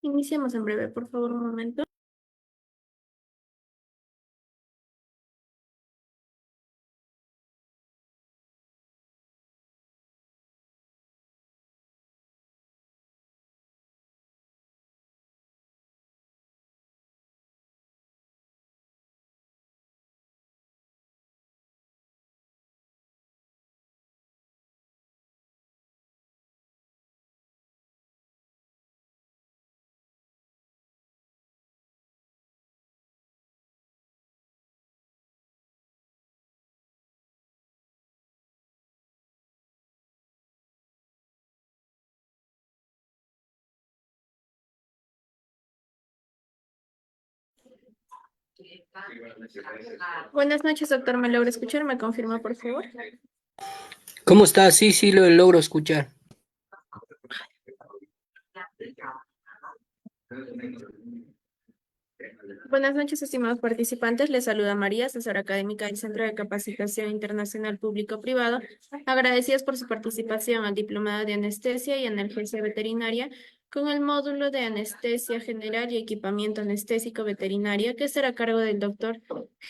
Iniciamos en breve, por favor, un momento. Buenas noches, doctor. ¿Me logra escuchar? ¿Me confirma, por favor? ¿Cómo estás? Sí, sí, lo logro escuchar. Buenas noches, estimados participantes. Les saluda María, asesora académica del Centro de Capacitación Internacional Público-Privado. Agradecidas por su participación al Diplomado de Anestesia y Analgesia Veterinaria con el módulo de Anestesia General y Equipamiento Anestésico Veterinaria, que será a cargo del doctor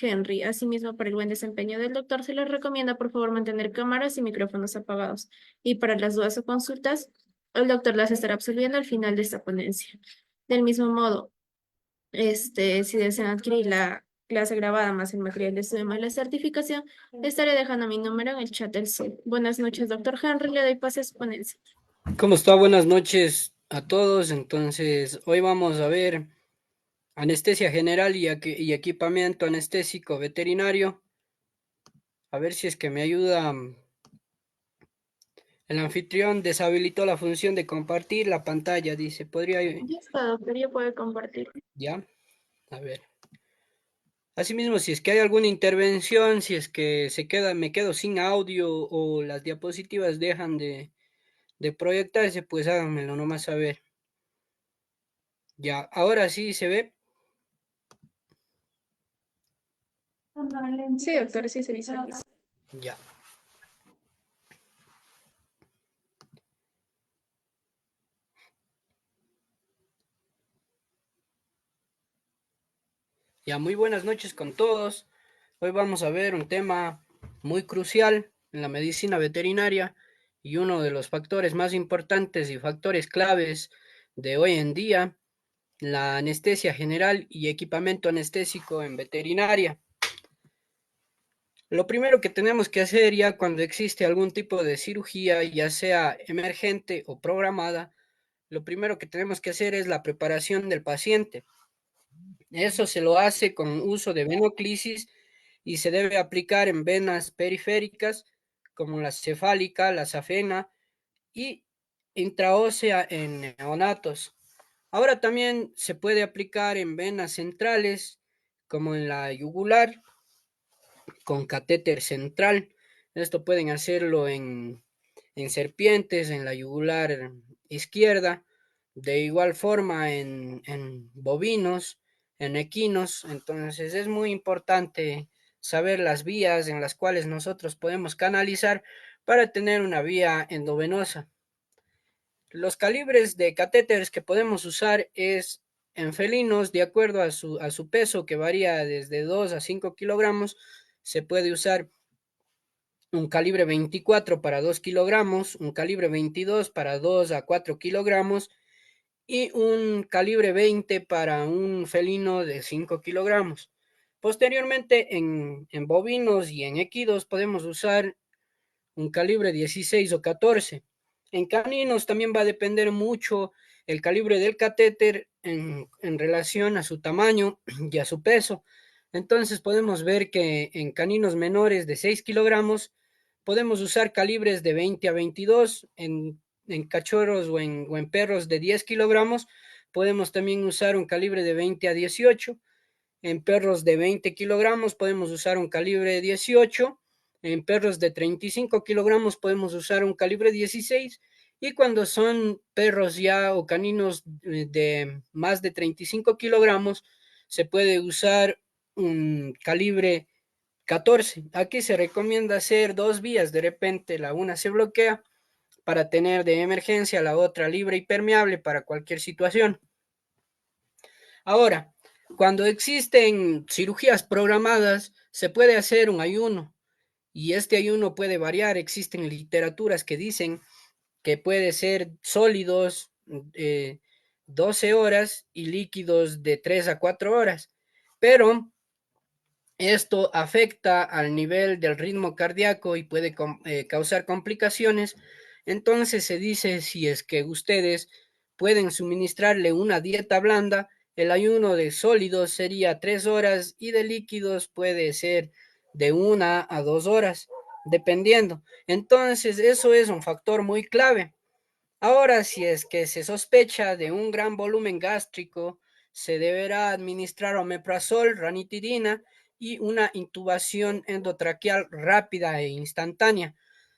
Henry. Asimismo, para el buen desempeño del doctor, se les recomienda, por favor, mantener cámaras y micrófonos apagados. Y para las dudas o consultas, el doctor las estará absolviendo al final de esta ponencia. Del mismo modo, si desean adquirir la clase grabada más el material de estudio más la certificación, estaré dejando mi número en el chat del Zoom. Buenas noches, doctor Henry. Le doy pase a su ponencia. ¿Cómo está? Buenas noches a todos. Entonces, hoy vamos a ver anestesia general y equipamiento anestésico veterinario. A ver si es que me ayuda. El anfitrión deshabilitó la función de compartir la pantalla, dice. ¿Podría? Ya está, doctor. Ya puede compartir. ¿Ya? A ver. Asimismo, si es que hay alguna intervención, si es que me quedo sin audio o las diapositivas dejan de proyectarse, pues háganmelo nomás saber. Ya, ahora sí se ve. Sí, doctor, sí se visualiza. Ya. Ya, muy buenas noches con todos. Hoy vamos a ver un tema muy crucial en la medicina veterinaria y uno de los factores más importantes y factores claves de hoy en día, la anestesia general y equipamiento anestésico en veterinaria. Lo primero que tenemos que hacer ya cuando existe algún tipo de cirugía, ya sea emergente o programada, lo primero que tenemos que hacer es la preparación del paciente. Eso se lo hace con uso de venoclisis y se debe aplicar en venas periféricas como la cefálica, la safena y intraósea en neonatos. Ahora también se puede aplicar en venas centrales como en la yugular con catéter central. Esto pueden hacerlo en serpientes, en la yugular izquierda, de igual forma en bovinos, en equinos. Entonces es muy importante saber las vías en las cuales nosotros podemos canalizar para tener una vía endovenosa. Los calibres de catéteres que podemos usar es en felinos, de acuerdo a su peso, que varía desde 2 a 5 kilogramos, se puede usar un calibre 24 para 2 kilogramos, un calibre 22 para 2 a 4 kilogramos y un calibre 20 para un felino de 5 kilogramos. Posteriormente, en bovinos y en equidos podemos usar un calibre 16 o 14. En caninos también va a depender mucho el calibre del catéter en relación a su tamaño y a su peso. Entonces podemos ver que en caninos menores de 6 kilogramos podemos usar calibres de 20 a 22, en cachorros o en perros de 10 kilogramos podemos también usar un calibre de 20 a 18, en perros de 20 kilogramos podemos usar un calibre 18, en perros de 35 kilogramos podemos usar un calibre 16 y cuando son perros ya o caninos de más de 35 kilogramos se puede usar un calibre 14. Aquí se recomienda hacer dos vías, de repente la una se bloquea para tener de emergencia, la otra libre y permeable para cualquier situación. Ahora, cuando existen cirugías programadas, se puede hacer un ayuno y este ayuno puede variar. Existen literaturas que dicen que puede ser sólidos 12 horas y líquidos de 3 a 4 horas, pero esto afecta al nivel del ritmo cardíaco y puede causar complicaciones. Entonces se dice si es que ustedes pueden suministrarle una dieta blanda, el ayuno de sólidos sería 3 horas y de líquidos puede ser de 1 a 2 horas, dependiendo. Entonces eso es un factor muy clave. Ahora, si es que se sospecha de un gran volumen gástrico, se deberá administrar omeprazol, ranitidina y una intubación endotraqueal rápida e instantánea.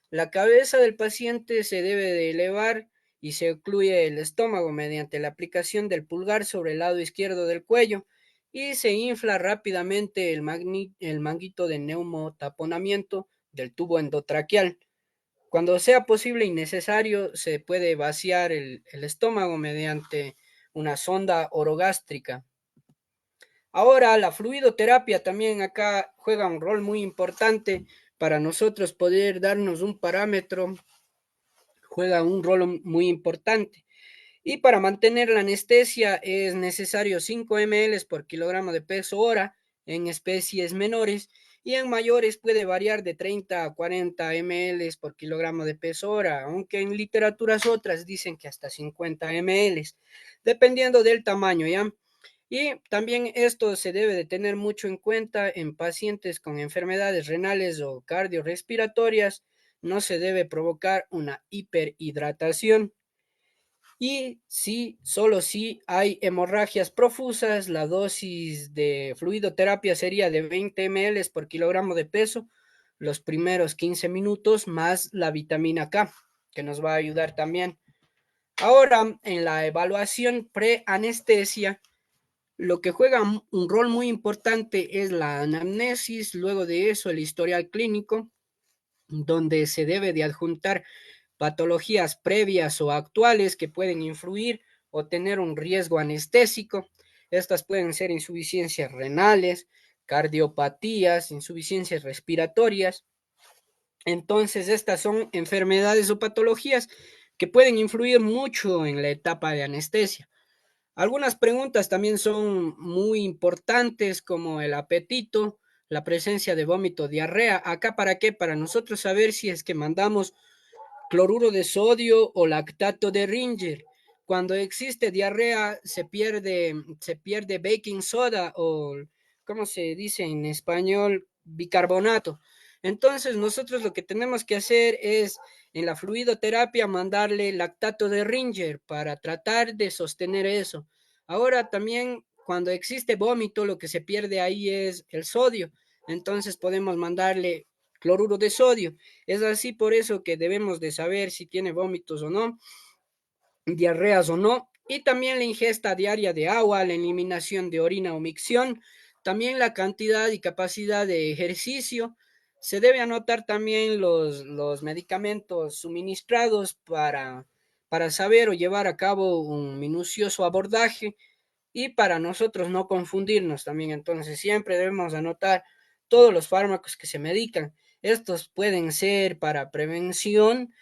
La cabeza del paciente se debe de elevar y se ocluye el estómago mediante la aplicación del pulgar sobre el lado izquierdo del cuello y se infla rápidamente el manguito de neumotaponamiento del tubo endotraqueal. Cuando sea posible y necesario, se puede vaciar el estómago mediante una sonda orogástrica. Ahora, la fluidoterapia también acá juega un rol muy importante para nosotros poder darnos un parámetro, juega un rol muy importante. Y para mantener la anestesia es necesario 5 ml por kilogramo de peso hora en especies menores y en mayores puede variar de 30 a 40 ml por kilogramo de peso hora, aunque en literaturas otras dicen que hasta 50 ml, dependiendo del tamaño, ¿ya? Y también esto se debe de tener mucho en cuenta en pacientes con enfermedades renales o cardiorrespiratorias, no se debe provocar una hiperhidratación. Y si, solo si hay hemorragias profusas, la dosis de fluidoterapia sería de 20 ml por kilogramo de peso los primeros 15 minutos más la vitamina K, que nos va a ayudar también. Ahora, en la evaluación preanestesia, lo que juega un rol muy importante es la anamnesis, luego de eso el historial clínico, donde se debe de adjuntar patologías previas o actuales que pueden influir o tener un riesgo anestésico. Estas pueden ser insuficiencias renales, cardiopatías, insuficiencias respiratorias. Entonces, estas son enfermedades o patologías que pueden influir mucho en la etapa de anestesia. Algunas preguntas también son muy importantes, como el apetito, la presencia de vómito, diarrea. ¿Acá para qué? Para nosotros saber si es que mandamos cloruro de sodio o lactato de Ringer. Cuando existe diarrea se pierde baking soda o, ¿cómo se dice en español? Bicarbonato. Entonces nosotros lo que tenemos que hacer es en la fluidoterapia mandarle lactato de Ringer para tratar de sostener eso. Ahora también cuando existe vómito lo que se pierde ahí es el sodio. Entonces podemos mandarle cloruro de sodio. Es así por eso que debemos de saber si tiene vómitos o no, diarreas o no, y también la ingesta diaria de agua, la eliminación de orina o micción, también la cantidad y capacidad de ejercicio. Se debe anotar también los medicamentos suministrados para saber o llevar a cabo un minucioso abordaje y para nosotros no confundirnos también. Entonces siempre debemos anotar todos los fármacos que se medican. Estos pueden ser para prevención,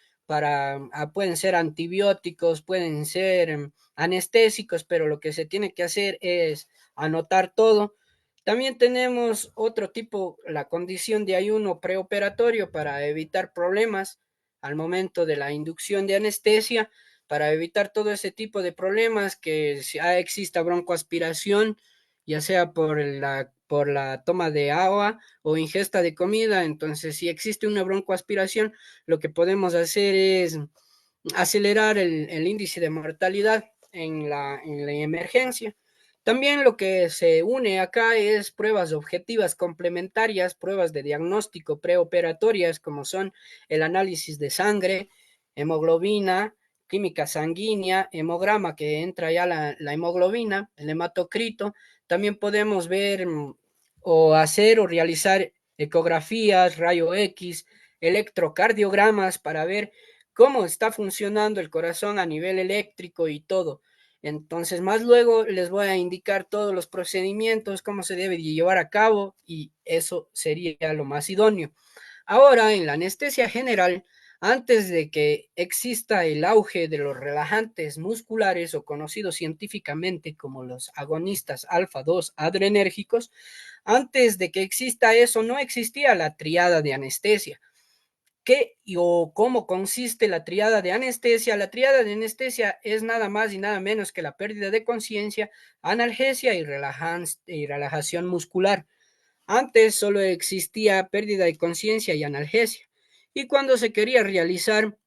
pueden ser antibióticos, pueden ser anestésicos, pero lo que se tiene que hacer es anotar todo. También tenemos otro tipo, la condición de ayuno preoperatorio para evitar problemas al momento de la inducción de anestesia, para evitar todo ese tipo de problemas, que si exista broncoaspiración, ya sea por la toma de agua o ingesta de comida. Entonces, si existe una broncoaspiración, lo que podemos hacer es acelerar el índice de mortalidad en la emergencia. También lo que se une acá es pruebas objetivas complementarias, pruebas de diagnóstico preoperatorias, como son el análisis de sangre, hemoglobina, química sanguínea, hemograma, que entra ya la hemoglobina, el hematocrito. También podemos ver o hacer o realizar ecografías, rayo X, electrocardiogramas para ver cómo está funcionando el corazón a nivel eléctrico y todo. Entonces, más luego les voy a indicar todos los procedimientos, cómo se debe llevar a cabo y eso sería lo más idóneo. Ahora, en la anestesia general, antes de que exista el auge de los relajantes musculares o conocidos científicamente como los agonistas alfa 2 adrenérgicos, antes de que exista eso, no existía la triada de anestesia. ¿Qué o cómo consiste la triada de anestesia? La triada de anestesia es nada más y nada menos que la pérdida de conciencia, analgesia y relajación muscular. Antes solo existía pérdida de conciencia y analgesia. Y cuando se quería realizar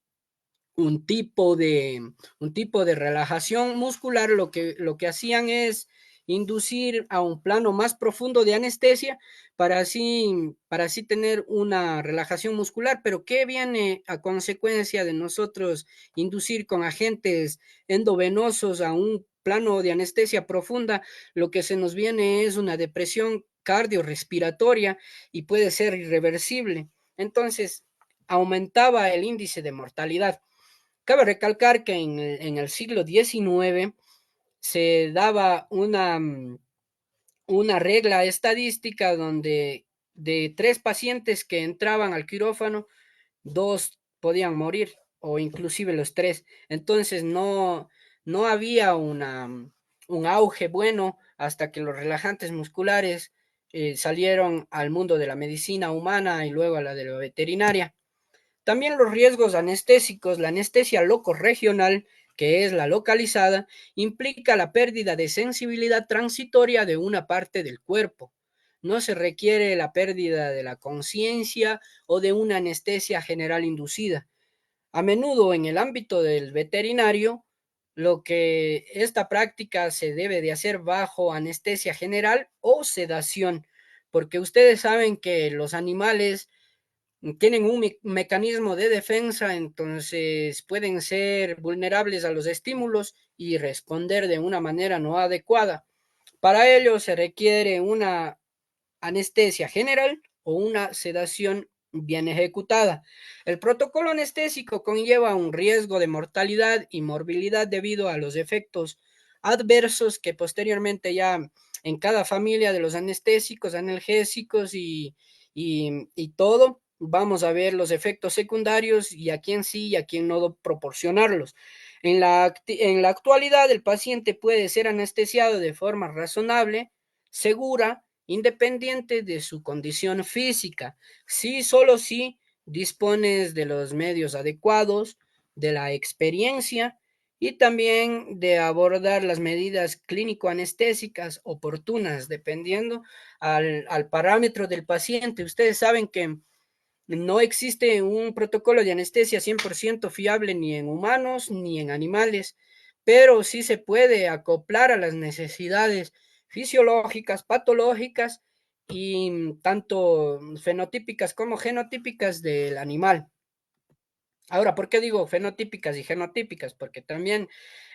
un tipo de, un tipo de relajación muscular, lo que hacían es inducir a un plano más profundo de anestesia para así tener una relajación muscular. Pero ¿qué viene a consecuencia de nosotros inducir con agentes endovenosos a un plano de anestesia profunda? Lo que se nos viene es una depresión cardiorrespiratoria y puede ser irreversible. Entonces, aumentaba el índice de mortalidad. Cabe recalcar que en el siglo XIX se daba una regla estadística donde de 3 pacientes que entraban al quirófano, 2 podían morir o inclusive los 3. Entonces no había un auge bueno hasta que los relajantes musculares salieron al mundo de la medicina humana y luego a la de la veterinaria. También los riesgos anestésicos, la anestesia locorregional, que es la localizada, implica la pérdida de sensibilidad transitoria de una parte del cuerpo. No se requiere la pérdida de la conciencia o de una anestesia general inducida. A menudo en el ámbito del veterinario, lo que esta práctica se debe de hacer bajo anestesia general o sedación, porque ustedes saben que los animales tienen un mecanismo de defensa, entonces pueden ser vulnerables a los estímulos y responder de una manera no adecuada. Para ello se requiere una anestesia general o una sedación bien ejecutada. El protocolo anestésico conlleva un riesgo de mortalidad y morbilidad debido a los efectos adversos que posteriormente ya en cada familia de los anestésicos, analgésicos y todo, vamos a ver los efectos secundarios y a quién sí y a quién no proporcionarlos. En la actualidad, el paciente puede ser anestesiado de forma razonable, segura, independiente de su condición física. Sí, solo si dispones de los medios adecuados, de la experiencia y también de abordar las medidas clínico-anestésicas oportunas, dependiendo al parámetro del paciente. Ustedes saben que no existe un protocolo de anestesia 100% fiable ni en humanos ni en animales, pero sí se puede acoplar a las necesidades fisiológicas, patológicas y tanto fenotípicas como genotípicas del animal. Ahora, ¿por qué digo fenotípicas y genotípicas? Porque también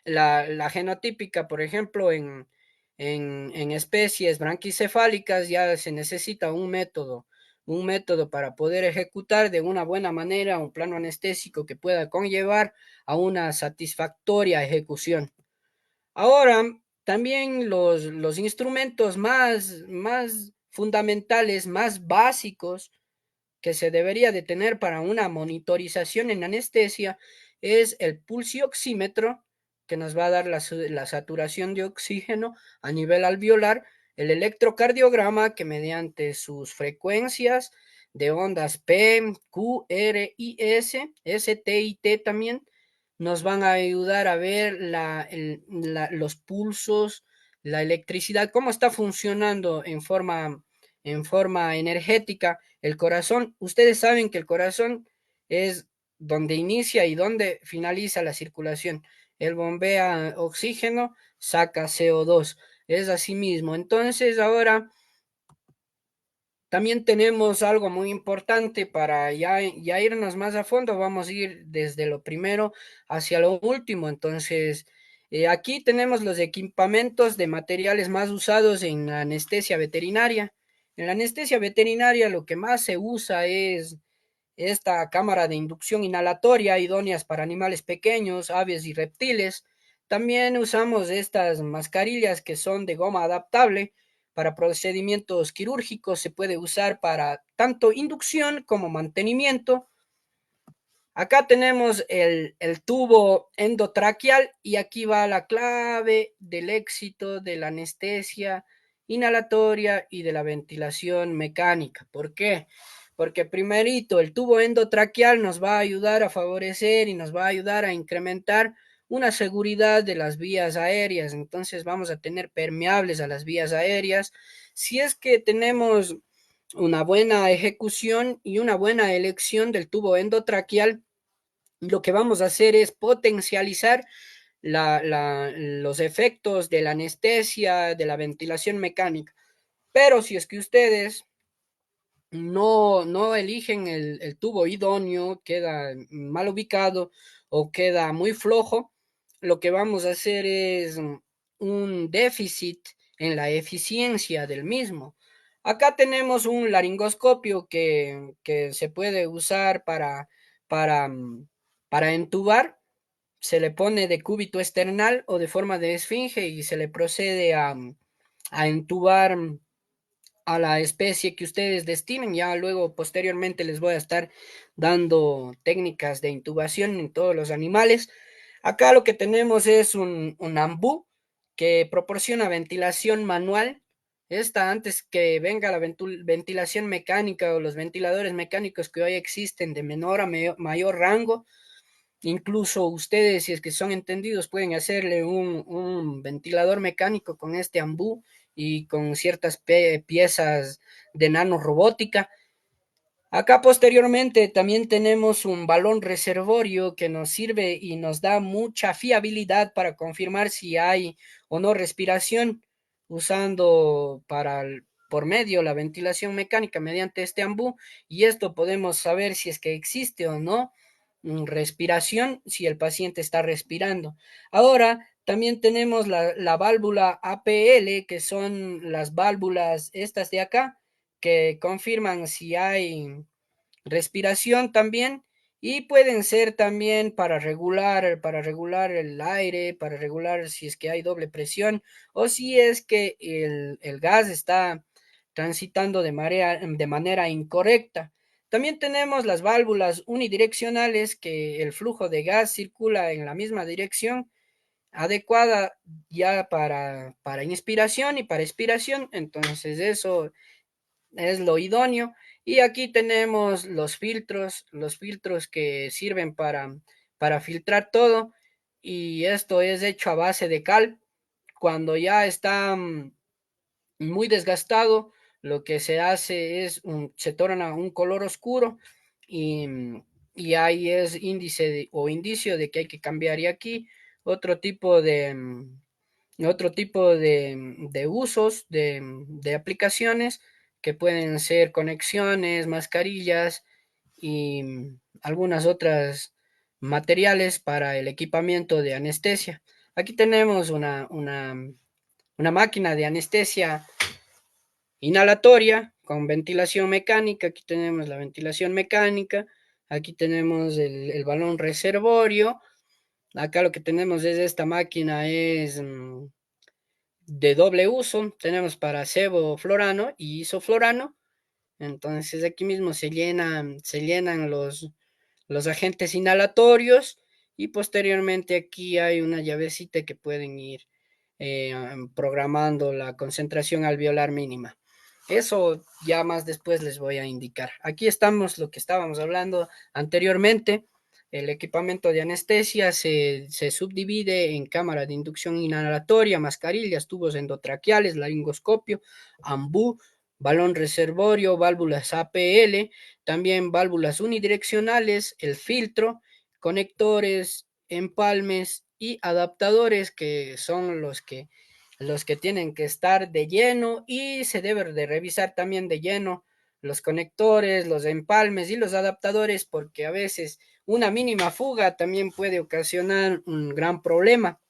la genotípica, por ejemplo, en especies branquicefálicas ya se necesita un método para poder ejecutar de una buena manera un plano anestésico que pueda conllevar a una satisfactoria ejecución. Ahora, también los instrumentos más fundamentales, más básicos, que se debería de tener para una monitorización en anestesia es el pulsioxímetro, que nos va a dar la saturación de oxígeno a nivel alveolar, el electrocardiograma, que mediante sus frecuencias de ondas P, Q, R y S, T y T también, nos van a ayudar a ver los pulsos, la electricidad, cómo está funcionando en forma energética el corazón. Ustedes saben que el corazón es donde inicia y donde finaliza la circulación. Él bombea oxígeno, saca CO2. Es así mismo. Entonces, ahora también tenemos algo muy importante para ya irnos más a fondo. Vamos a ir desde lo primero hacia lo último. Entonces, aquí tenemos los equipamientos de materiales más usados en la anestesia veterinaria. En la anestesia veterinaria lo que más se usa es esta cámara de inducción inhalatoria, idóneas para animales pequeños, aves y reptiles. También usamos estas mascarillas que son de goma adaptable para procedimientos quirúrgicos. Se puede usar para tanto inducción como mantenimiento. Acá tenemos el tubo endotraqueal y aquí va la clave del éxito de la anestesia inhalatoria y de la ventilación mecánica. ¿Por qué? Porque primerito el tubo endotraqueal nos va a ayudar a favorecer y nos va a ayudar a incrementar una seguridad de las vías aéreas. Entonces vamos a tener permeables a las vías aéreas. Si es que tenemos una buena ejecución y una buena elección del tubo endotraqueal, lo que vamos a hacer es potencializar los efectos de la anestesia, de la ventilación mecánica. Pero si es que ustedes no eligen el tubo idóneo, queda mal ubicado o queda muy flojo, lo que vamos a hacer es un déficit en la eficiencia del mismo. Acá tenemos un laringoscopio que se puede usar para, mm, para entubar. Se le pone de cúbito external o de forma de esfinge y se le procede a entubar a la especie que ustedes destinen. Ya luego, posteriormente, les voy a estar dando técnicas de intubación en todos los animales. Acá lo que tenemos es un ambú que proporciona ventilación manual. Esta, antes que venga la ventilación mecánica o los ventiladores mecánicos que hoy existen de menor a mayor rango, incluso ustedes, si es que son entendidos, pueden hacerle un ventilador mecánico con este ambú y con ciertas piezas de nanorobótica. Acá posteriormente también tenemos un balón reservorio que nos sirve y nos da mucha fiabilidad para confirmar si hay o no respiración, usando por medio la ventilación mecánica mediante este ambú, y esto podemos saber si es que existe o no respiración, si el paciente está respirando. Ahora también tenemos la válvula APL, que son las válvulas estas de acá, que confirman si hay respiración también, y pueden ser también para regular el aire, para regular si es que hay doble presión o si es que el gas está transitando de manera incorrecta. También tenemos las válvulas unidireccionales, que el flujo de gas circula en la misma dirección adecuada ya para inspiración y para expiración. Entonces eso es lo idóneo. Y aquí tenemos los filtros que sirven para filtrar todo. Y esto es hecho a base de cal. Cuando ya está muy desgastado, lo que se hace es, se torna un color oscuro y, y ahí es o indicio de que hay que cambiar. Y aquí otro tipo de usos, de aplicaciones que pueden ser conexiones, mascarillas y algunas otras materiales para el equipamiento de anestesia. Aquí tenemos una máquina de anestesia inhalatoria con ventilación mecánica. Aquí tenemos la ventilación mecánica. Aquí tenemos el balón reservorio. Acá lo que tenemos es esta máquina, es de doble uso. Tenemos para sevoflorano y isoflorano. Entonces aquí mismo se llenan los agentes inhalatorios, y posteriormente aquí hay una llavecita que pueden ir programando la concentración alveolar mínima. Eso ya más después les voy a indicar. Aquí estamos lo que estábamos hablando anteriormente. El equipamiento de anestesia se subdivide en cámara de inducción inhalatoria, mascarillas, tubos endotraqueales, laringoscopio, ambú, balón reservorio, válvulas APL, también válvulas unidireccionales, el filtro, conectores, empalmes y adaptadores, que son los que tienen que estar de lleno, y se debe de revisar también de lleno los conectores, los empalmes y los adaptadores, porque a veces una mínima fuga también puede ocasionar un gran problema.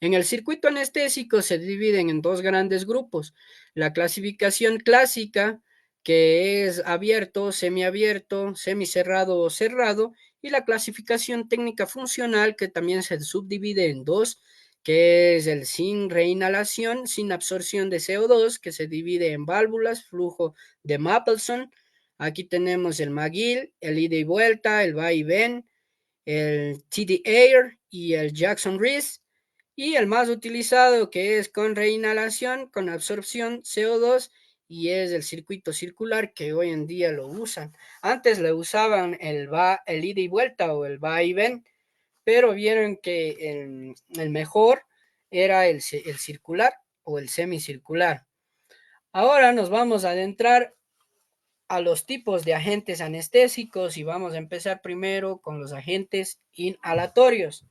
En el circuito anestésico se dividen en dos grandes grupos: la clasificación clásica, que es abierto, semiabierto, semicerrado o cerrado, y la clasificación técnica funcional, que también se subdivide en dos, que es el sin reinhalación, sin absorción de CO2, que se divide en válvulas, flujo de Mapleson. Aquí tenemos el McGill, el ida y vuelta, el va y ven, el TD Air y el Jackson Reese, y el más utilizado, que es con reinhalación, con absorción CO2, y es el circuito circular, que hoy en día lo usan. Antes le usaban el ida y vuelta o el va y ven, pero vieron que el mejor era el circular o el semicircular. Ahora nos vamos a adentrar a los tipos de agentes anestésicos y vamos a empezar primero con los agentes inhalatorios.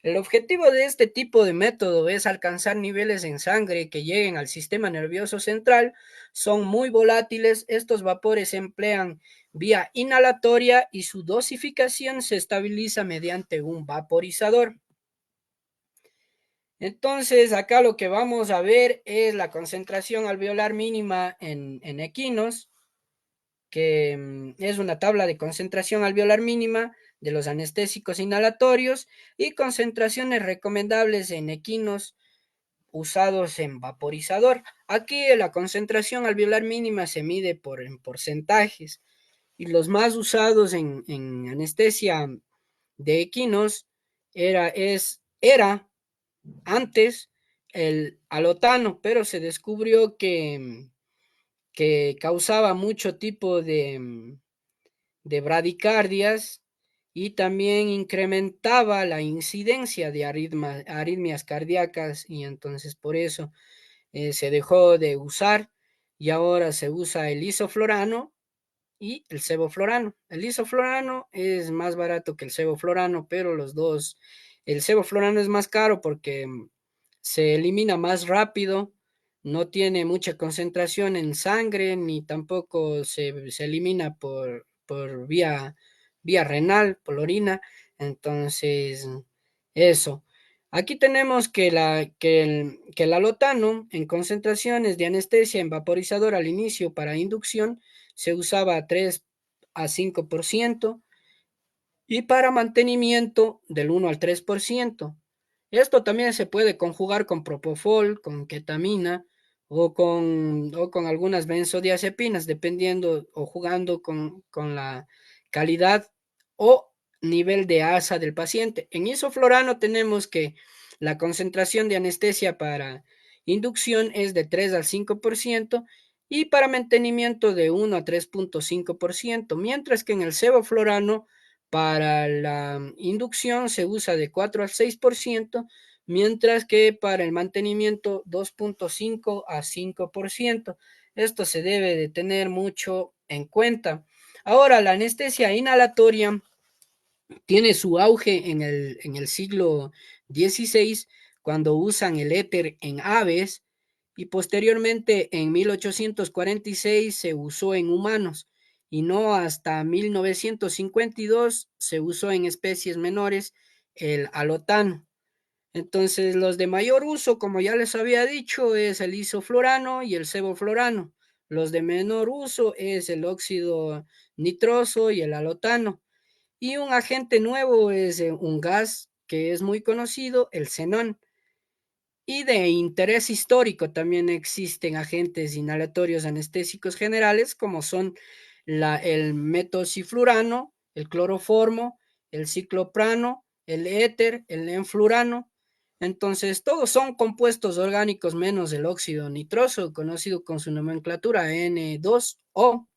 El objetivo de este tipo de método es alcanzar niveles en sangre que lleguen al sistema nervioso central. Son muy volátiles. Estos vapores se emplean vía inhalatoria y su dosificación se estabiliza mediante un vaporizador. Entonces, acá lo que vamos a ver es la concentración alveolar mínima en equinos, que es una tabla de concentración alveolar mínima de los anestésicos inhalatorios y concentraciones recomendables en equinos usados en vaporizador. Aquí la concentración alveolar mínima se mide en porcentajes, y los más usados en anestesia de equinos era antes el alotano, pero se descubrió que causaba mucho tipo de bradicardias y también incrementaba la incidencia de arritmias cardíacas, y entonces por eso se dejó de usar y ahora se usa el isoflorano y el sevoflorano. El isoflorano es más barato que el sevoflorano, pero los dos, el sevoflorano es más caro porque se elimina más rápido, no tiene mucha concentración en sangre, ni tampoco se elimina por vía renal, por la orina. Entonces, eso. Aquí tenemos que el alotano en concentraciones de anestesia en vaporizador al inicio para inducción se usaba 3 a 5%, y para mantenimiento del 1 al 3%. Esto también se puede conjugar con propofol, con ketamina o con algunas benzodiazepinas, dependiendo o jugando con la calidad o nivel de ASA del paciente. En isoflorano tenemos que la concentración de anestesia para inducción es de 3 al 5%, y para mantenimiento de 1 a 3,5%, mientras que en el sevoflorano para la inducción se usa de 4 al 6%, mientras que para el mantenimiento 2,5 a 5%. Esto se debe de tener mucho en cuenta. Ahora, la anestesia inhalatoria tiene su auge en el siglo XVI, cuando usan el éter en aves, y posteriormente en 1846 se usó en humanos, y no hasta 1952 se usó en especies menores el alotano. Entonces, los de mayor uso, como ya les había dicho, es el isoflorano y el sevoflorano. Los de menor uso es el óxido nitroso y el alotano. Y un agente nuevo es un gas que es muy conocido, el xenón. Y de interés histórico también existen agentes inhalatorios anestésicos generales, como son el metociflurano, el cloroformo, el cicloprano, el éter, el enflurano. Entonces, todos son compuestos orgánicos menos el óxido nitroso, conocido con su nomenclatura N2O.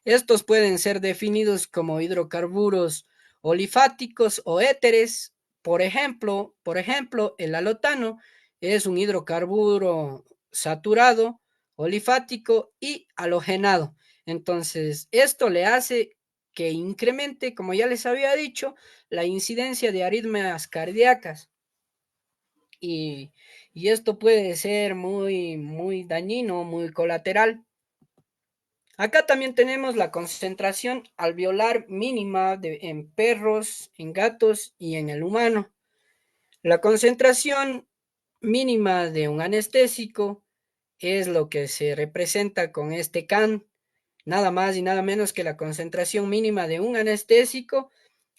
Estos pueden ser definidos como hidrocarburos olifáticos o éteres. Por ejemplo, el alotano es un hidrocarburo saturado, olifático y halogenado. Entonces, esto le hace que incremente, como ya les había dicho, la incidencia de arritmias cardíacas. Y, y esto puede ser muy, muy dañino, muy colateral. Acá también tenemos la concentración alveolar mínima en perros, en gatos y en el humano. La concentración mínima de un anestésico es lo que se representa con este CAN, nada más y nada menos que la concentración mínima de un anestésico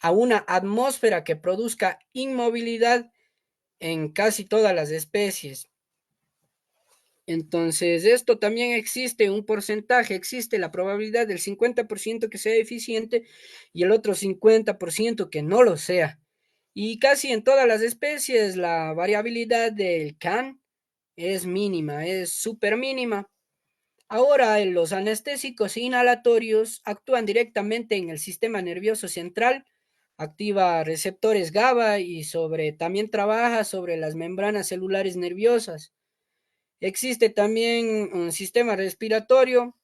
a una atmósfera que produzca inmovilidad en casi todas las especies. Entonces, esto también existe un porcentaje, existe la probabilidad del 50% que sea eficiente y el otro 50% que no lo sea. Y casi en todas las especies la variabilidad del CAN es mínima, es súper mínima. Ahora, los anestésicos inhalatorios actúan directamente en el sistema nervioso central, activa receptores GABA y también trabaja sobre las membranas celulares nerviosas. Existe también un sistema respiratorio.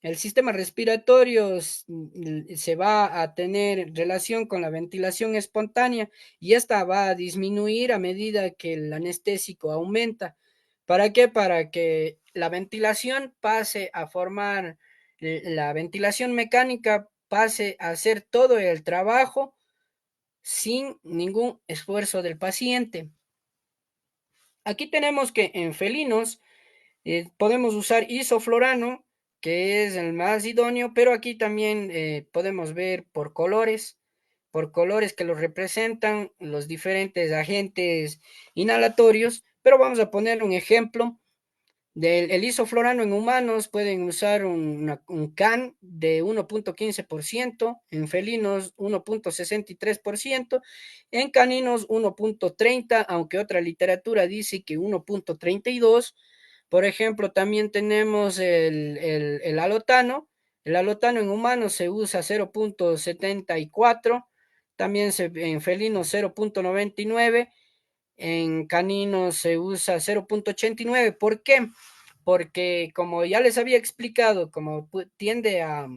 El sistema respiratorio se va a tener relación con la ventilación espontánea y esta va a disminuir a medida que el anestésico aumenta. ¿Para qué? Para que la ventilación pase a formar, la ventilación mecánica pase a hacer todo el trabajo sin ningún esfuerzo del paciente. Aquí tenemos que en felinos podemos usar isoflorano, que es el más idóneo, pero aquí también podemos ver por colores que los representan los diferentes agentes inhalatorios, pero vamos a poner un ejemplo del el isoflorano en humanos. Pueden usar un CAN de 1.15%, en felinos 1.63%, en caninos 1.30, aunque otra literatura dice que 1.32. Por ejemplo, también tenemos el alotano. El alotano en humanos se usa 0.74, también en felinos 0.99, en caninos se usa 0.89. ¿Por qué? Porque como ya les había explicado, como tiende a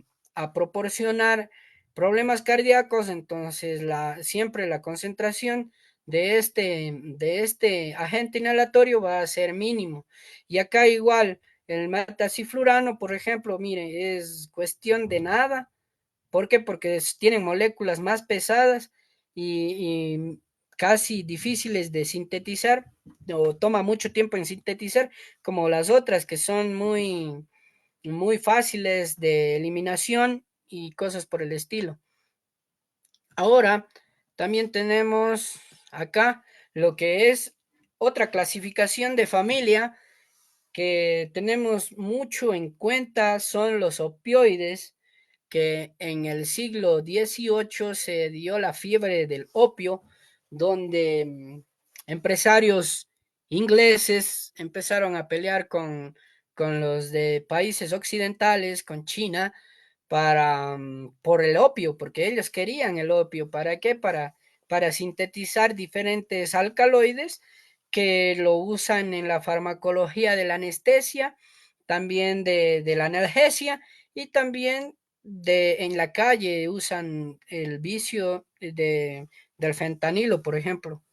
proporcionar problemas cardíacos, entonces siempre la concentración de este agente inhalatorio va a ser mínimo. Y acá igual, el metaciflurano, por ejemplo, mire, es cuestión de nada. ¿Por qué? Porque tienen moléculas más pesadas y casi difíciles de sintetizar, o toma mucho tiempo en sintetizar, como las otras que son muy, muy fáciles de eliminación y cosas por el estilo. Ahora, también tenemos acá lo que es otra clasificación de familia que tenemos mucho en cuenta, son los opioides, que en el siglo XVIII se dio la fiebre del opio, donde empresarios ingleses empezaron a pelear con los de países occidentales, con China, por el opio, porque ellos querían el opio. ¿Para qué? Para sintetizar diferentes alcaloides que lo usan en la farmacología de la anestesia, también de la analgesia, y también en la calle usan el vicio del fentanilo, por ejemplo,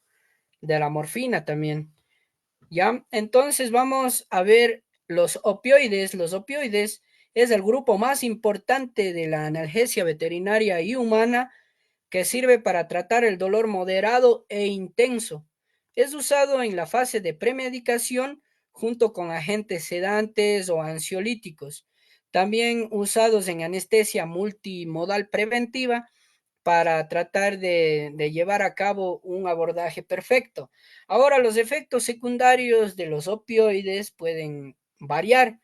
de la morfina también. ¿Ya? Entonces vamos a ver los opioides. Los opioides es el grupo más importante de la analgesia veterinaria y humana, que sirve para tratar el dolor moderado e intenso. Es usado en la fase de premedicación junto con agentes sedantes o ansiolíticos. También usados en anestesia multimodal preventiva para tratar de llevar a cabo un abordaje perfecto. Ahora, los efectos secundarios de los opioides pueden variar.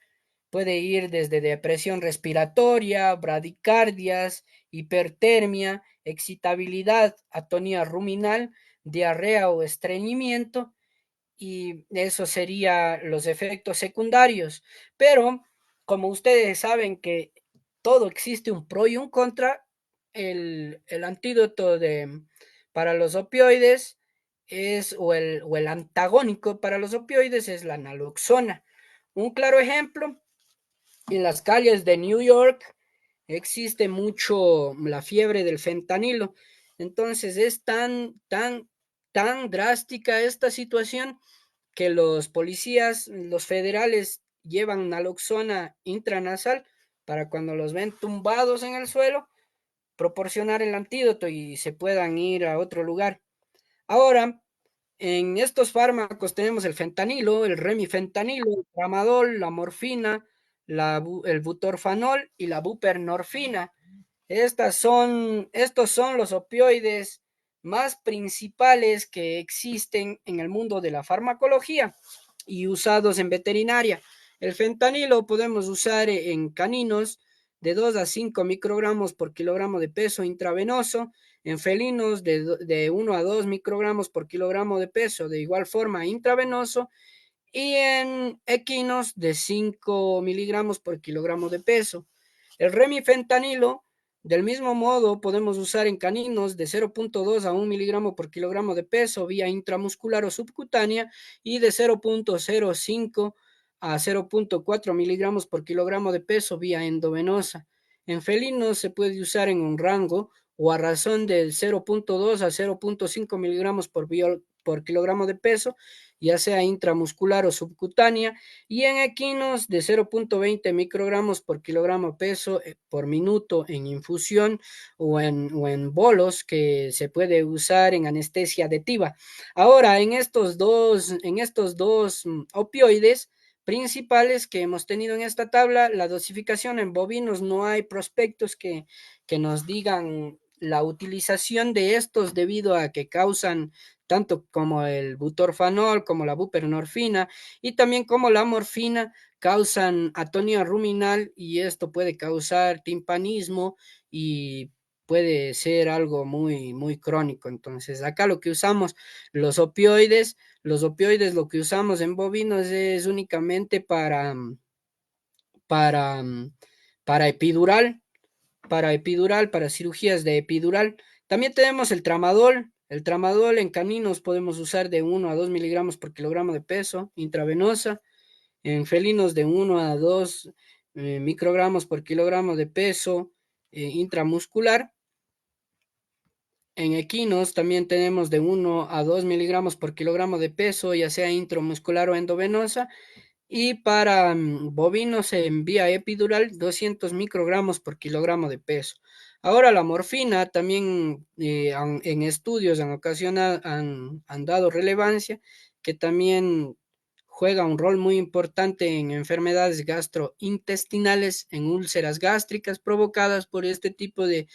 Puede ir desde depresión respiratoria, bradicardias, hipertermia, excitabilidad, atonía ruminal, diarrea o estreñimiento, y eso serían los efectos secundarios. Pero como ustedes saben que todo existe un pro y un contra, el antídoto para los opioides o el antagónico para los opioides es la naloxona. Un claro ejemplo, en las calles de New York existe mucho la fiebre del fentanilo. Entonces es tan drástica esta situación que los policías, los federales, llevan naloxona intranasal para cuando los ven tumbados en el suelo, proporcionar el antídoto y se puedan ir a otro lugar. Ahora, en estos fármacos tenemos el fentanilo, el remifentanilo, el tramadol, la morfina, el butorfanol y la buprenorfina. Estos son los opioides más principales que existen en el mundo de la farmacología y usados en veterinaria. El fentanilo podemos usar en caninos de 2 a 5 microgramos por kilogramo de peso intravenoso, en felinos de 1 a 2 microgramos por kilogramo de peso, de igual forma intravenoso, y en equinos de 5 miligramos por kilogramo de peso. El remifentanilo, del mismo modo, podemos usar en caninos de 0.2 a 1 miligramo por kilogramo de peso vía intramuscular o subcutánea y de 0.05 a 0.4 miligramos por kilogramo de peso vía endovenosa. En felinos se puede usar en un rango o a razón del 0.2 a 0.5 miligramos por kilogramo de peso, ya sea intramuscular o subcutánea, y en equinos de 0.20 microgramos por kilogramo peso por minuto en infusión o en bolos que se puede usar en anestesia aditiva. Ahora, en estos dos opioides principales que hemos tenido en esta tabla, la dosificación en bovinos no hay prospectos que nos digan la utilización de estos debido a que causan tanto como el butorfanol, como la buprenorfina y también como la morfina causan atonía ruminal y esto puede causar timpanismo y puede ser algo muy, muy crónico. Entonces, acá lo que usamos, los opioides lo que usamos en bovinos es únicamente para, para epidural, para cirugías de epidural. También tenemos el tramadol. El tramadol en caninos podemos usar de 1 a 2 miligramos por kilogramo de peso intravenosa. En felinos de 1 a 2 microgramos por kilogramo de peso intramuscular. En equinos también tenemos de 1 a 2 miligramos por kilogramo de peso, ya sea intramuscular o endovenosa. Y para bovinos en vía epidural, 200 microgramos por kilogramo de peso. Ahora la morfina también en estudios han dado relevancia que también juega un rol muy importante en enfermedades gastrointestinales, en úlceras gástricas provocadas por este tipo de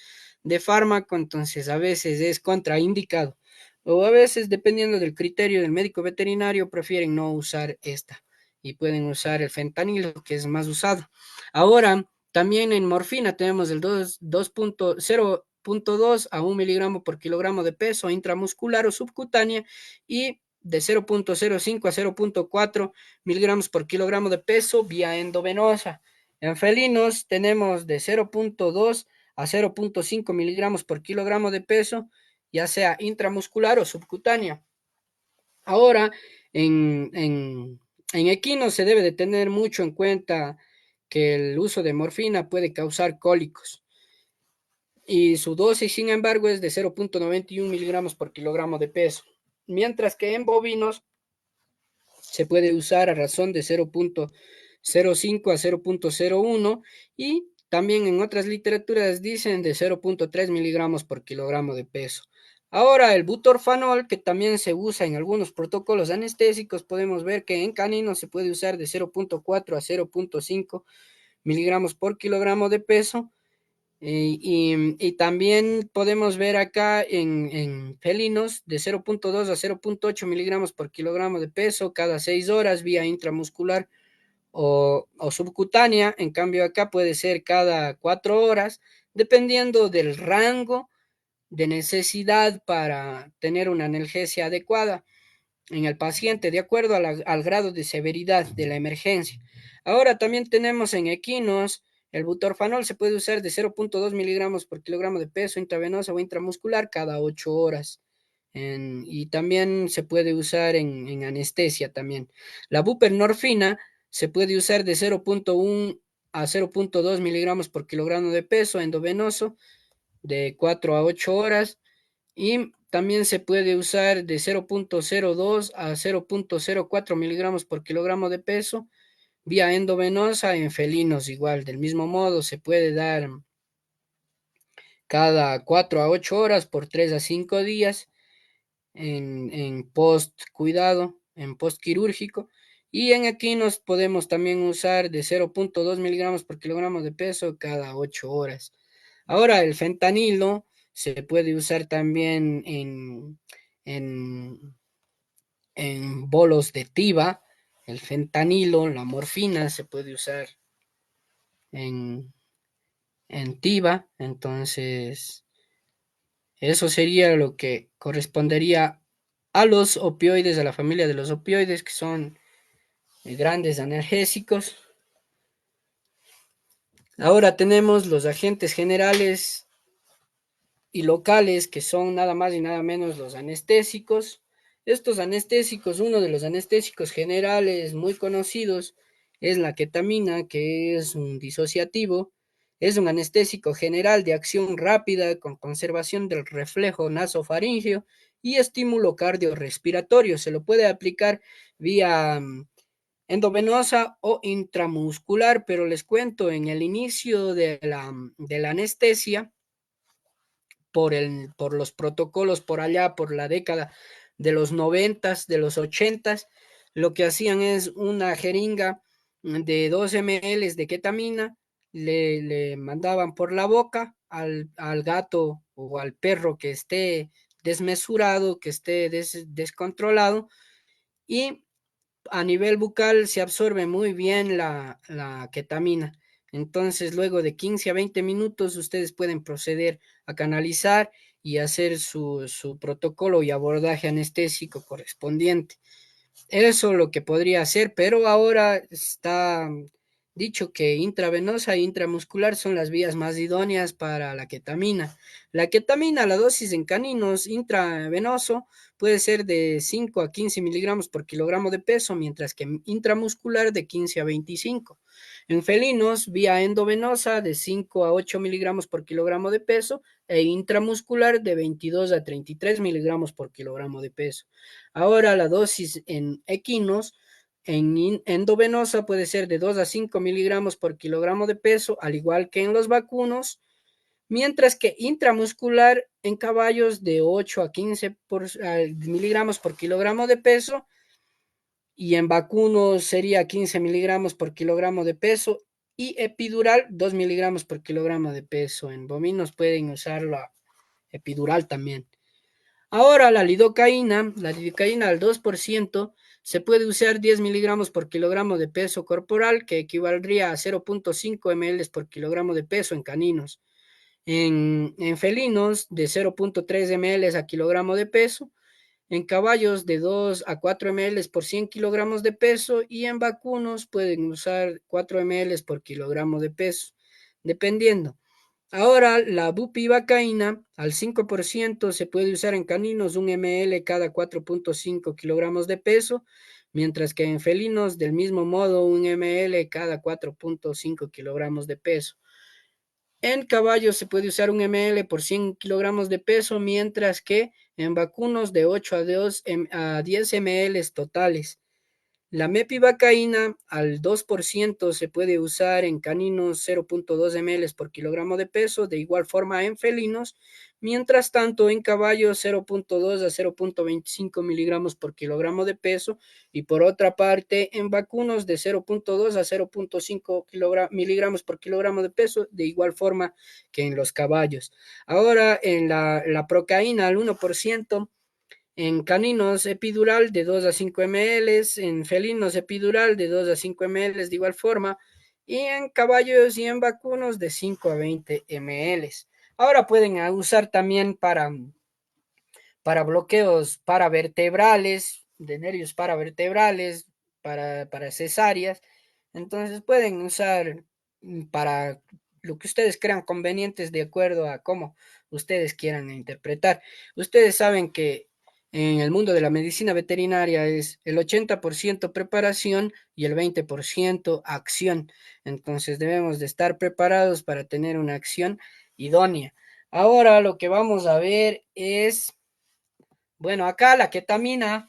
fármaco, entonces a veces es contraindicado o a veces, dependiendo del criterio del médico veterinario, prefieren no usar esta y pueden usar el fentanilo, que es más usado. Ahora, también en morfina tenemos el 0.2 a 1 miligramo por kilogramo de peso intramuscular o subcutánea y de 0.05 a 0.4 miligramos por kilogramo de peso vía endovenosa. En felinos tenemos de 0.2 a 0.5 miligramos por kilogramo de peso, ya sea intramuscular o subcutánea. Ahora, en equinos se debe de tener mucho en cuenta que el uso de morfina puede causar cólicos y su dosis, sin embargo, es de 0.91 miligramos por kilogramo de peso, mientras que en bovinos se puede usar a razón de 0.05 a 0.01 y también en otras literaturas dicen de 0.3 miligramos por kilogramo de peso. Ahora el butorfanol, que también se usa en algunos protocolos anestésicos, podemos ver que en caninos se puede usar de 0.4 a 0.5 miligramos por kilogramo de peso. Y también podemos ver acá en felinos de 0.2 a 0.8 miligramos por kilogramo de peso cada 6 horas vía intramuscular o subcutánea. En cambio acá puede ser cada 4 horas, dependiendo del rango de necesidad para tener una analgesia adecuada en el paciente, de acuerdo al grado de severidad de la emergencia. Ahora también tenemos en equinos, el butorfanol se puede usar de 0.2 miligramos por kilogramo de peso intravenosa o intramuscular cada 8 horas. Y también se puede usar en anestesia también. La buprenorfina se puede usar de 0.1 a 0.2 miligramos por kilogramo de peso endovenoso de 4 a 8 horas y también se puede usar de 0.02 a 0.04 miligramos por kilogramo de peso vía endovenosa en felinos igual. Del mismo modo se puede dar cada 4 a 8 horas por 3 a 5 días en post cuidado, en post quirúrgico. Y en equinos podemos también usar de 0.2 miligramos por kilogramo de peso cada 8 horas. Ahora, el fentanilo se puede usar también en, en bolos de tiba. El fentanilo, la morfina, se puede usar en, en tiba. Entonces, eso sería lo que correspondería a los opioides, a la familia de los opioides, que son grandes analgésicos. Ahora tenemos los agentes generales y locales, que son nada más y nada menos los anestésicos. Estos anestésicos, uno de los anestésicos generales muy conocidos es la ketamina, que es un disociativo. Es un anestésico general de acción rápida con conservación del reflejo nasofaríngeo y estímulo cardiorrespiratorio. Se lo puede aplicar vía endovenosa o intramuscular, pero les cuento, en el inicio de la anestesia, por los protocolos por allá, por la década de los noventas, de los ochentas, lo que hacían es una jeringa de 2 ml de ketamina, le mandaban por la boca al gato o al perro que esté desmesurado, que esté descontrolado, y a nivel bucal se absorbe muy bien la ketamina. Entonces, luego de 15 a 20 minutos, ustedes pueden proceder a canalizar y hacer su protocolo y abordaje anestésico correspondiente. Eso es lo que podría hacer, pero ahora está dicho que intravenosa e intramuscular son las vías más idóneas para la ketamina. La ketamina, la dosis en caninos intravenoso puede ser de 5 a 15 miligramos por kilogramo de peso, mientras que intramuscular de 15 a 25. En felinos, vía endovenosa de 5 a 8 miligramos por kilogramo de peso e intramuscular de 22 a 33 miligramos por kilogramo de peso. Ahora la dosis en equinos, en endovenosa, puede ser de 2 a 5 miligramos por kilogramo de peso, al igual que en los vacunos, mientras que intramuscular en caballos de 8 a 15 miligramos por kilogramo de peso, y en vacunos sería 15 miligramos por kilogramo de peso, y epidural 2 miligramos por kilogramo de peso. En bovinos pueden usar la epidural también. Ahora la lidocaína al 2%, se puede usar 10 miligramos por kilogramo de peso corporal, que equivaldría a 0.5 ml por kilogramo de peso en caninos. En felinos, de 0.3 ml a kilogramo de peso. En caballos, de 2 a 4 ml por 100 kilogramos de peso. Y en vacunos pueden usar 4 ml por kilogramo de peso, dependiendo. Ahora, la bupivacaína al 5% se puede usar en caninos 1 ml cada 4.5 kilogramos de peso, mientras que en felinos del mismo modo 1 ml cada 4.5 kilogramos de peso. En caballos se puede usar 1 ml por 100 kilogramos de peso, mientras que en vacunos de 8 a 10 ml totales. La mepivacaína al 2% se puede usar en caninos 0.2 ml por kilogramo de peso, de igual forma en felinos, mientras tanto en caballos 0.2 a 0.25 miligramos por kilogramo de peso, y por otra parte en vacunos de 0.2 a 0.5 miligramos por kilogramo de peso, de igual forma que en los caballos. Ahora en la procaína al 1%, en caninos epidural de 2 a 5 ml, en felinos epidural de 2 a 5 ml de igual forma, y en caballos y en vacunos de 5 a 20 ml. Ahora pueden usar también para bloqueos paravertebrales, de nervios paravertebrales, para cesáreas. Entonces pueden usar para lo que ustedes crean convenientes de acuerdo a cómo ustedes quieran interpretar. Ustedes saben que en el mundo de la medicina veterinaria es el 80% preparación y el 20% acción. Entonces debemos de estar preparados para tener una acción idónea. Ahora lo que vamos a ver es, bueno, acá la ketamina,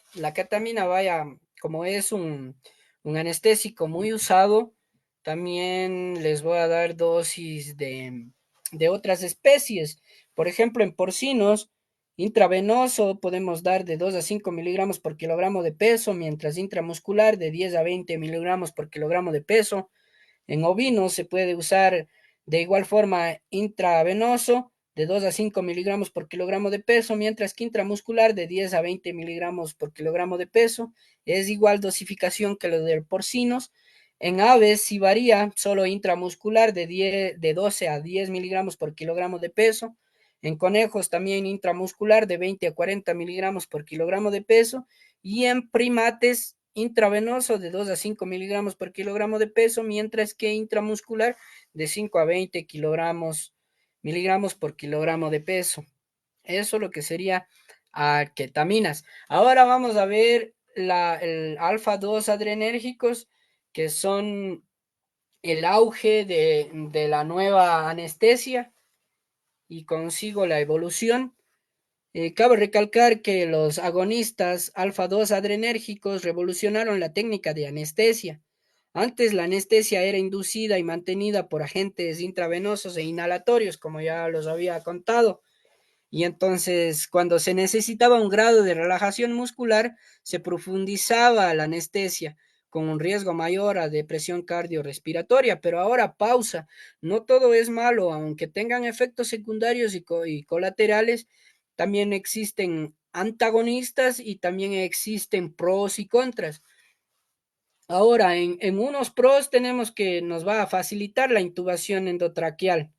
vaya, como es un anestésico muy usado, también les voy a dar dosis de otras especies. Por ejemplo, en porcinos, intravenoso podemos dar de 2 a 5 miligramos por kilogramo de peso, mientras intramuscular de 10 a 20 miligramos por kilogramo de peso. En ovinos se puede usar De igual forma, intravenoso de 2 a 5 miligramos por kilogramo de peso, mientras que intramuscular de 10 a 20 miligramos por kilogramo de peso. Es igual dosificación que lo de porcinos. En aves sí varía, solo intramuscular de 12 a 10 miligramos por kilogramo de peso. En conejos también intramuscular de 20 a 40 miligramos por kilogramo de peso. Y en primates intravenoso de 2 a 5 miligramos por kilogramo de peso, mientras que intramuscular de 5 a 20 miligramos por kilogramo de peso. Eso lo que sería ketaminas. Ahora vamos a ver el alfa 2 adrenérgicos, que son el auge de la nueva anestesia y consigo la evolución. Cabe recalcar que los agonistas alfa 2 adrenérgicos revolucionaron la técnica de anestesia. Antes la anestesia era inducida y mantenida por agentes intravenosos e inhalatorios, como ya los había contado. Y entonces, cuando se necesitaba un grado de relajación muscular, se profundizaba la anestesia con un riesgo mayor a depresión cardiorrespiratoria. Pero ahora pausa, no todo es malo, aunque tengan efectos secundarios y colaterales, también existen antagonistas y también existen pros y contras. Ahora, en unos pros tenemos que nos va a facilitar la intubación endotraqueal.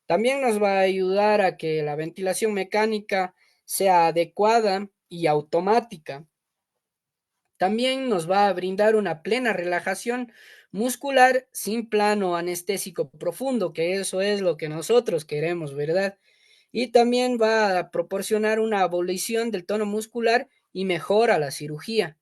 También nos va a ayudar a que la ventilación mecánica sea adecuada y automática. También nos va a brindar una plena relajación muscular sin plano anestésico profundo, que eso es lo que nosotros queremos, ¿verdad? Y también va a proporcionar una abolición del tono muscular y mejora la cirugía.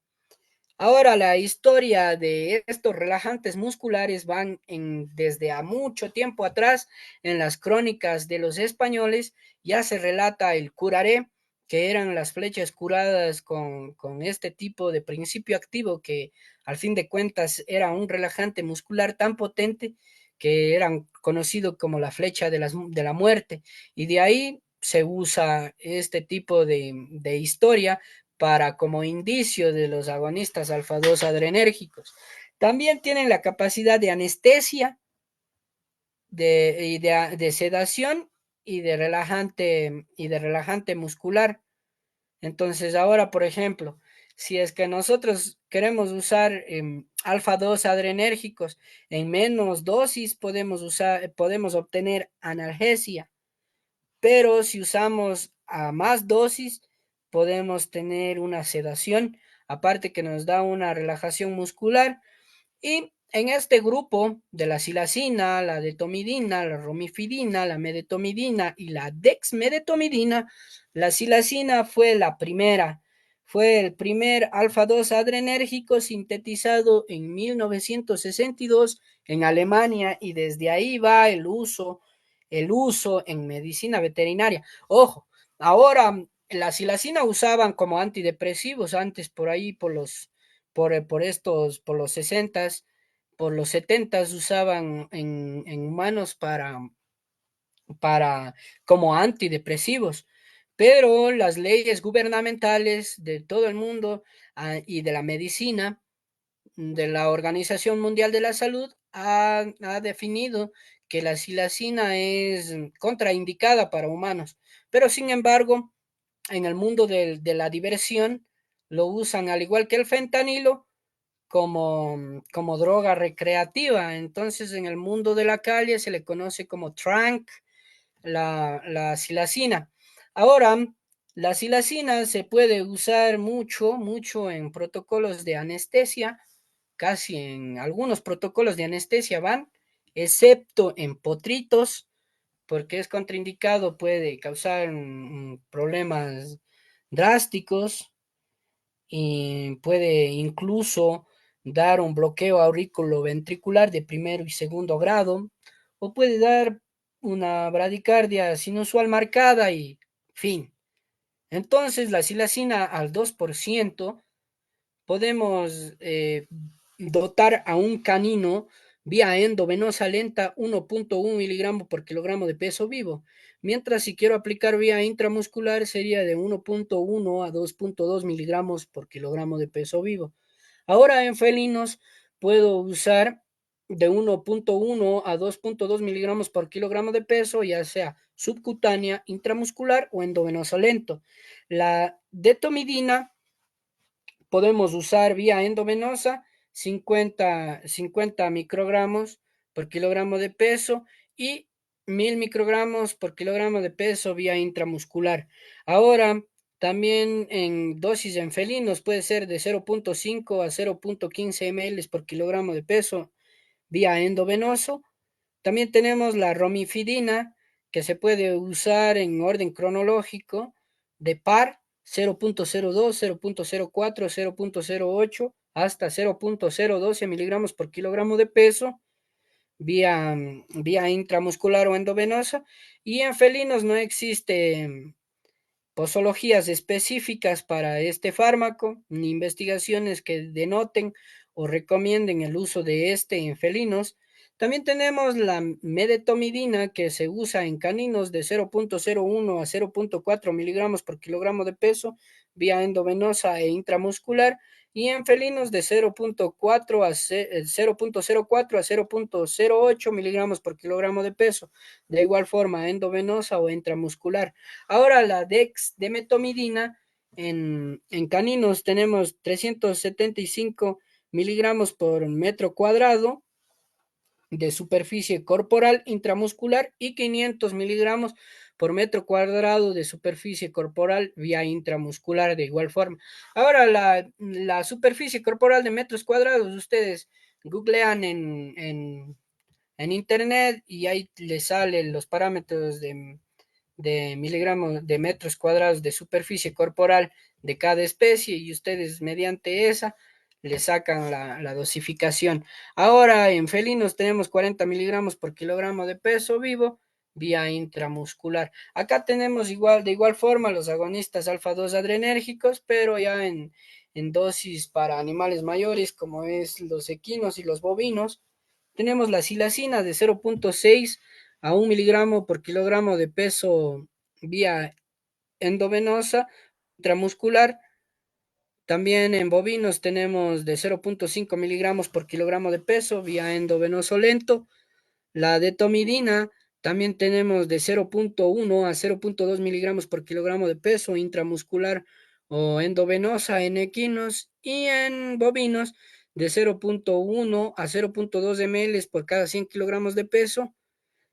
Ahora, la historia de estos relajantes musculares van desde a mucho tiempo atrás en las crónicas de los españoles, ya se relata el curaré, que eran las flechas curadas con este tipo de principio activo que al fin de cuentas era un relajante muscular tan potente que eran conocido como la flecha de la muerte, y de ahí se usa este tipo de historia para como indicio de los agonistas alfa 2 adrenérgicos. También tienen la capacidad de anestesia, de sedación y de relajante muscular. Entonces, ahora, por ejemplo, si es que nosotros queremos usar alfa 2 adrenérgicos en menos dosis, podemos obtener analgesia, pero si usamos a más dosis, podemos tener una sedación, aparte que nos da una relajación muscular. Y en este grupo de la silacina, la detomidina, la romifidina, la medetomidina y la dexmedetomidina, la silacina fue el primer alfa 2 adrenérgico sintetizado en 1962 en Alemania, y desde ahí va el uso en medicina veterinaria. Ojo, ahora la silacina usaban como antidepresivos antes por ahí por los 60, por los 70 usaban en humanos para como antidepresivos, pero las leyes gubernamentales de todo el mundo y de la medicina de la Organización Mundial de la Salud ha definido que la silacina es contraindicada para humanos, pero sin embargo, en el mundo de la diversión lo usan al igual que el fentanilo como droga recreativa. Entonces, en el mundo de la calle se le conoce como trank, la silacina. Ahora, la silacina se puede usar mucho, mucho en protocolos de anestesia, casi en algunos protocolos de anestesia van, excepto en potritos, porque es contraindicado, puede causar problemas drásticos y puede incluso dar un bloqueo auriculoventricular de primero y segundo grado, o puede dar una bradicardia sinusual marcada y fin. Entonces, la silacina al 2% podemos dotar a un canino vía endovenosa lenta 1.1 miligramos por kilogramo de peso vivo, mientras si quiero aplicar vía intramuscular sería de 1.1 a 2.2 miligramos por kilogramo de peso vivo. Ahora en felinos puedo usar de 1.1 a 2.2 miligramos por kilogramo de peso, ya sea subcutánea, intramuscular o endovenoso lento. La detomidina podemos usar vía endovenosa 50 microgramos por kilogramo de peso y 1000 microgramos por kilogramo de peso vía intramuscular. Ahora, también en dosis en felinos puede ser de 0.5 a 0.15 ml por kilogramo de peso vía endovenoso. También tenemos la romifidina, que se puede usar en orden cronológico de par 0.02, 0.04, 0.08 hasta 0.012 miligramos por kilogramo de peso vía intramuscular o endovenosa. Y en felinos no existe posologías específicas para este fármaco, ni investigaciones que denoten o recomienden el uso de este en felinos. También tenemos la medetomidina, que se usa en caninos de 0.01 a 0.4 miligramos por kilogramo de peso vía endovenosa e intramuscular, y en felinos de 0.4 a 0.04 a 0.08 miligramos por kilogramo de peso, de igual forma endovenosa o intramuscular. Ahora la dexmedetomidina en caninos tenemos 375 miligramos por metro cuadrado de superficie corporal intramuscular y 500 miligramos por metro cuadrado de superficie corporal vía intramuscular de igual forma. Ahora la superficie corporal de metros cuadrados, ustedes googlean en internet y ahí les salen los parámetros de miligramos de metros cuadrados de superficie corporal de cada especie, y ustedes mediante esa le sacan la dosificación. Ahora en felinos tenemos 40 miligramos por kilogramo de peso vivo vía intramuscular. Acá tenemos de igual forma los agonistas alfa 2 adrenérgicos, pero ya en dosis para animales mayores como es los equinos y los bovinos. Tenemos la silacina de 0.6 a 1 miligramo por kilogramo de peso vía endovenosa, intramuscular. También en bovinos tenemos de 0.5 miligramos por kilogramo de peso vía endovenoso lento. La detomidina también tenemos de 0.1 a 0.2 miligramos por kilogramo de peso intramuscular o endovenosa en equinos, y en bovinos de 0.1 a 0.2 ml por cada 100 kilogramos de peso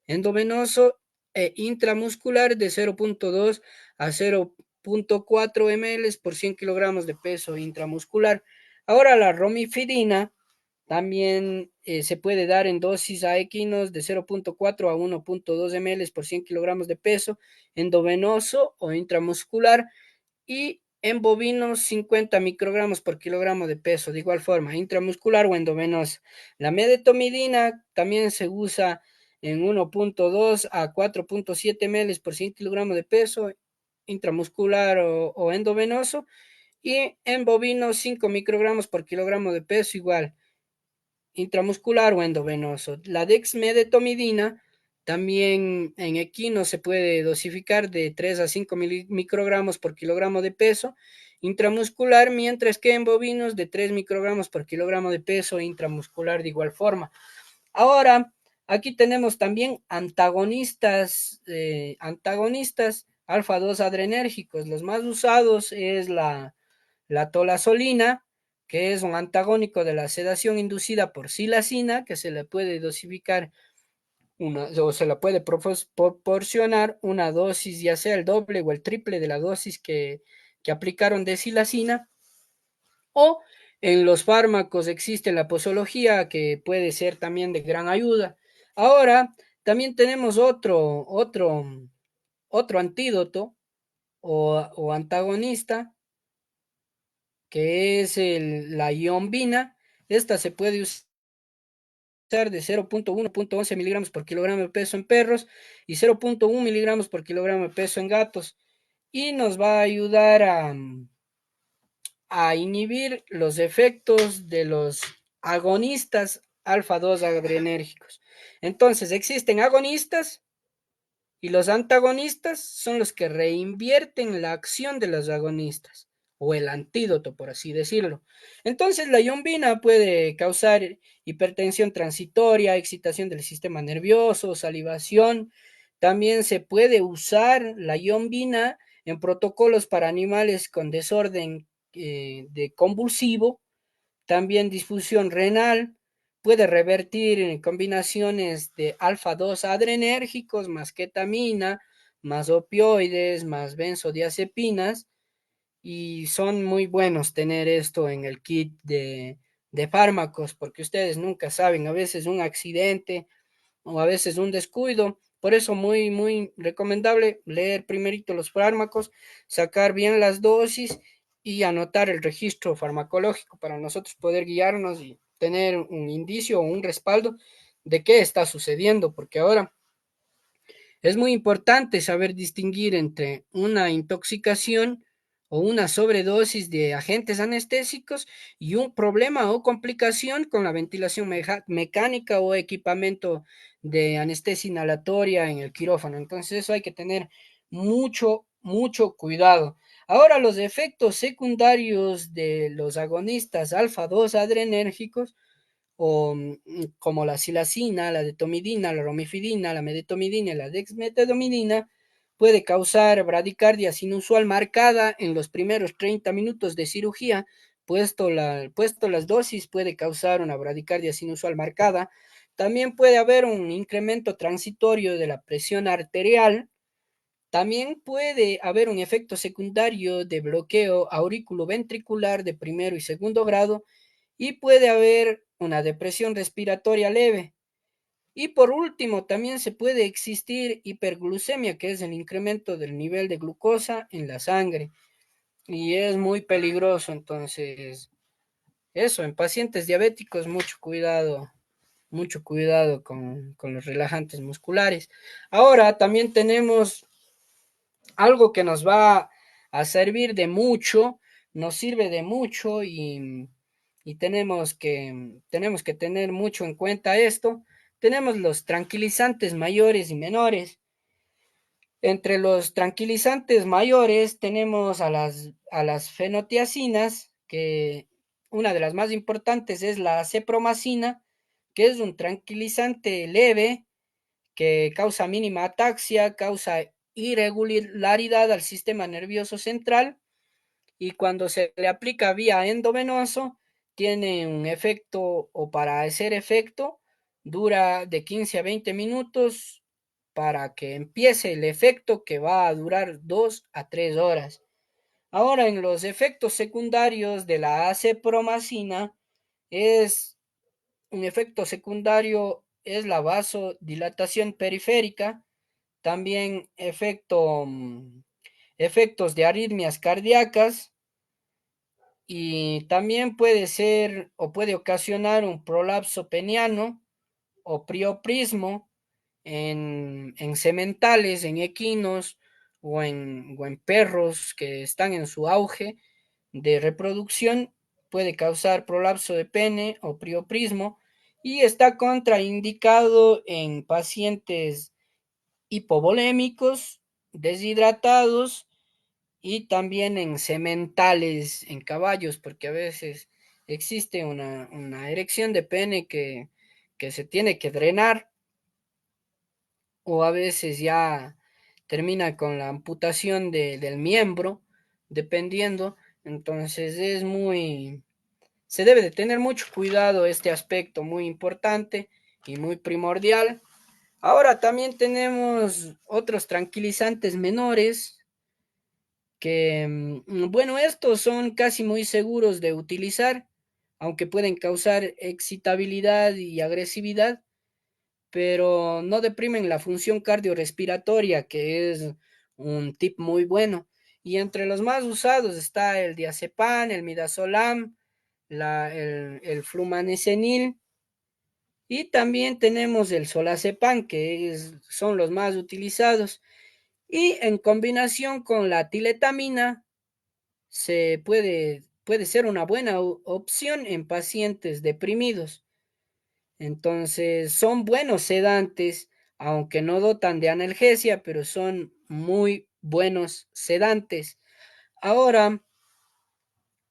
endovenoso e intramuscular de 0.2 a 0.4 ml por 100 kilogramos de peso intramuscular. Ahora la romifidina también se puede dar en dosis a equinos de 0.4 a 1.2 ml por 100 kilogramos de peso endovenoso o intramuscular, y en bovinos 50 microgramos por kilogramo de peso, de igual forma, intramuscular o endovenosa. La medetomidina también se usa en 1.2 a 4.7 ml por 100 kilogramos de peso, intramuscular o endovenoso, y en bovinos 5 microgramos por kilogramo de peso igual, intramuscular o endovenoso. La dexmedetomidina también en equinos se puede dosificar de 3 a 5 microgramos por kilogramo de peso intramuscular, mientras que en bovinos de 3 microgramos por kilogramo de peso intramuscular de igual forma. Ahora, aquí tenemos también antagonistas alfa 2 adrenérgicos. Los más usados es la tolazolina, que es un antagónico de la sedación inducida por silacina, que se le puede dosificar o se le puede proporcionar una dosis, ya sea el doble o el triple de la dosis que aplicaron de silacina. O en los fármacos existe la posología, que puede ser también de gran ayuda. Ahora, también tenemos otro antídoto o antagonista, que es la iombina. Esta se puede usar de 0.1.11 miligramos por kilogramo de peso en perros y 0.1 miligramos por kilogramo de peso en gatos, y nos va a ayudar a inhibir los efectos de los agonistas alfa 2 adrenérgicos. Entonces, existen agonistas y los antagonistas son los que reinvierten la acción de los agonistas. o el antídoto, por así decirlo. Entonces, la yombina puede causar hipertensión transitoria, excitación del sistema nervioso, salivación. También se puede usar la yombina en protocolos para animales con desorden de convulsivo, también disfunción renal, puede revertir en combinaciones de alfa-2 adrenérgicos, más ketamina, más opioides, más benzodiazepinas, y son muy buenos tener esto en el kit de fármacos, porque ustedes nunca saben, a veces un accidente o a veces un descuido. Por eso muy recomendable leer primerito los fármacos, sacar bien las dosis y anotar el registro farmacológico para nosotros poder guiarnos y tener un indicio o un respaldo de qué está sucediendo, porque ahora es muy importante saber distinguir entre una intoxicación o una sobredosis de agentes anestésicos y un problema o complicación con la ventilación mecánica o equipamiento de anestesia inhalatoria en el quirófano. Entonces eso hay que tener mucho cuidado. Ahora los efectos secundarios de los agonistas alfa-2 adrenérgicos o como la silacina, la detomidina, la romifidina, la medetomidina y la dexmedetomidina, puede causar bradicardia inusual marcada en los primeros 30 minutos de cirugía, puesto las dosis puede causar una bradicardia inusual marcada. También puede haber un incremento transitorio de la presión arterial. También puede haber un efecto secundario de bloqueo auriculoventricular de primero y segundo grado y puede haber una depresión respiratoria leve. Y por último, también se puede existir hiperglucemia, que es el incremento del nivel de glucosa en la sangre. Y es muy peligroso, entonces, eso, en pacientes diabéticos, mucho cuidado con los relajantes musculares. Ahora también tenemos algo que nos va a servir de mucho, nos sirve de mucho y tenemos que tener mucho en cuenta esto. Tenemos los tranquilizantes mayores y menores. Entre los tranquilizantes mayores tenemos a las fenotiacinas, que una de las más importantes es la cepromacina, que es un tranquilizante leve que causa mínima ataxia, causa irregularidad al sistema nervioso central y cuando se le aplica vía endovenoso tiene un efecto o para hacer efecto dura de 15 a 20 minutos para que empiece el efecto que va a durar 2 a 3 horas. Ahora en los efectos secundarios de la acepromacina es un efecto secundario es la vasodilatación periférica, también efectos de arritmias cardíacas y también puede ser o puede ocasionar un prolapso peniano o prioprismo en sementales, en equinos o en perros que están en su auge de reproducción, puede causar prolapso de pene o prioprismo y está contraindicado en pacientes hipovolémicos, deshidratados y también en sementales, en caballos, porque a veces existe una erección de pene que se tiene que drenar o a veces ya termina con la amputación del miembro, dependiendo. Entonces se debe de tener mucho cuidado este aspecto muy importante y muy primordial. Ahora también tenemos otros tranquilizantes menores que, bueno, estos son casi muy seguros de utilizar, aunque pueden causar excitabilidad y agresividad, pero no deprimen la función cardiorrespiratoria, que es un tip muy bueno. Y entre los más usados está el diazepam, el midazolam, el flumanesenil, y también tenemos el solazepam, son los más utilizados. Y en combinación con la tiletamina, puede ser una buena opción en pacientes deprimidos. Entonces, son buenos sedantes, aunque no dotan de analgesia, pero son muy buenos sedantes. Ahora,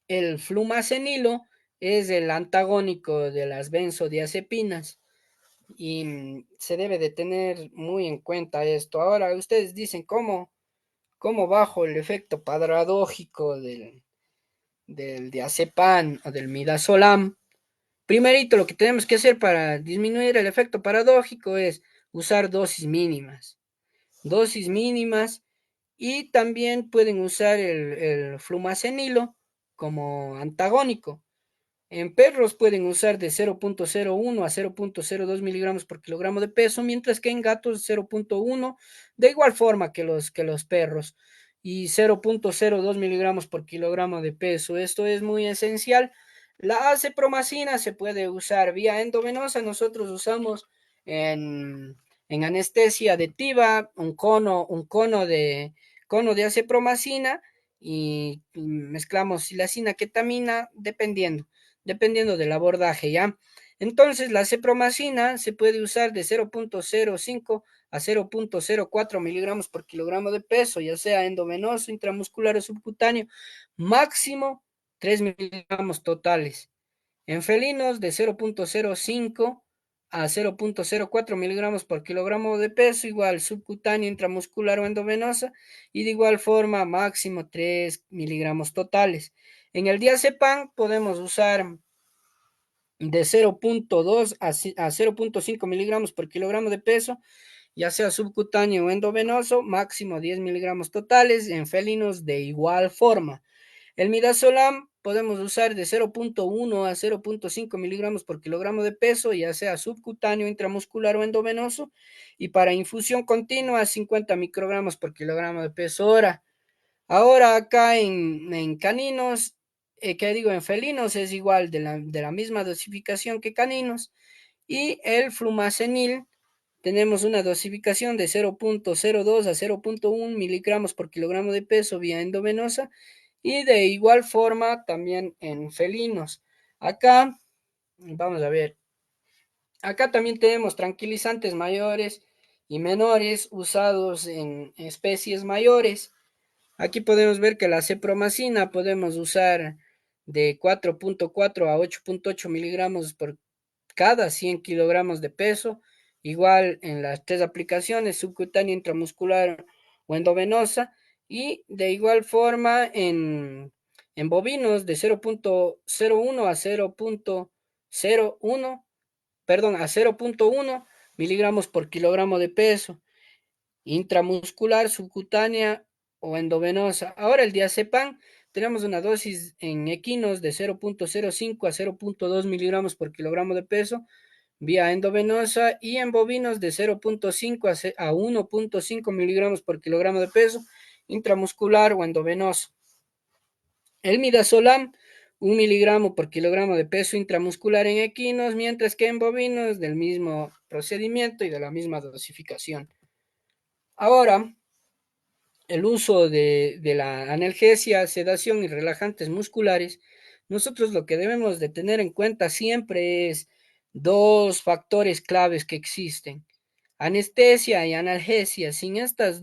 El flumacenilo es el antagónico de las benzodiazepinas y se debe de tener muy en cuenta esto. Ahora, ustedes dicen cómo bajo el efecto paradójico del diazepam o del midazolam. Primerito, lo que tenemos que hacer para disminuir el efecto paradójico es usar dosis mínimas. Dosis mínimas y también pueden usar el flumacenilo como antagónico. En perros pueden usar de 0,01 a 0,02 miligramos por kilogramo de peso, mientras que en gatos 0,1, de igual forma que los perros, y 0,02 miligramos por kilogramo de peso. Esto es muy esencial. La acepromacina se puede usar vía endovenosa. Nosotros usamos en anestesia aditiva cono de acepromacina y mezclamos silacina, ketamina, dependiendo del abordaje, ¿ya? Entonces, la cepromacina se puede usar de 0,05 a 0,04 miligramos por kilogramo de peso, ya sea endovenoso, intramuscular o subcutáneo, máximo 3 miligramos totales. En felinos, de 0,05 a 0,04 miligramos por kilogramo de peso, igual subcutáneo, intramuscular o endovenosa, y de igual forma máximo 3 miligramos totales. En el diazepam podemos usar de 0,2 a 0,5 miligramos por kilogramo de peso, ya sea subcutáneo o endovenoso, máximo 10 miligramos totales, en felinos de igual forma. El midazolam podemos usar de 0,1 a 0,5 miligramos por kilogramo de peso, ya sea subcutáneo, intramuscular o endovenoso, y para infusión continua 50 microgramos por kilogramo de peso hora. Ahora acá en caninos, ¿qué digo? En felinos es igual de la misma dosificación que caninos. Y el flumacenil tenemos una dosificación de 0,02 a 0,1 miligramos por kilogramo de peso vía endovenosa y de igual forma también en felinos. Acá, vamos a ver, acá también tenemos tranquilizantes mayores y menores usados en especies mayores. Aquí podemos ver que la cepromacina podemos usar de 4,4 a 8,8 miligramos por cada 100 kilogramos de peso, igual en las tres aplicaciones, subcutánea, intramuscular o endovenosa, y de igual forma en bovinos de 0,01 a 0,01, perdón, a 0,1 miligramos por kilogramo de peso intramuscular, subcutánea o endovenosa. Ahora el diazepam, tenemos una dosis en equinos de 0,05 a 0,2 miligramos por kilogramo de peso vía endovenosa y en bovinos de 0,5 a 1,5 miligramos por kilogramo de peso intramuscular o endovenoso. El midazolam, 1 miligramo por kilogramo de peso intramuscular en equinos, mientras que en bovinos del mismo procedimiento y de la misma dosificación. Ahora, el uso de la analgesia, sedación y relajantes musculares, nosotros lo que debemos de tener en cuenta siempre es dos factores claves que existen: anestesia y analgesia. Sin estos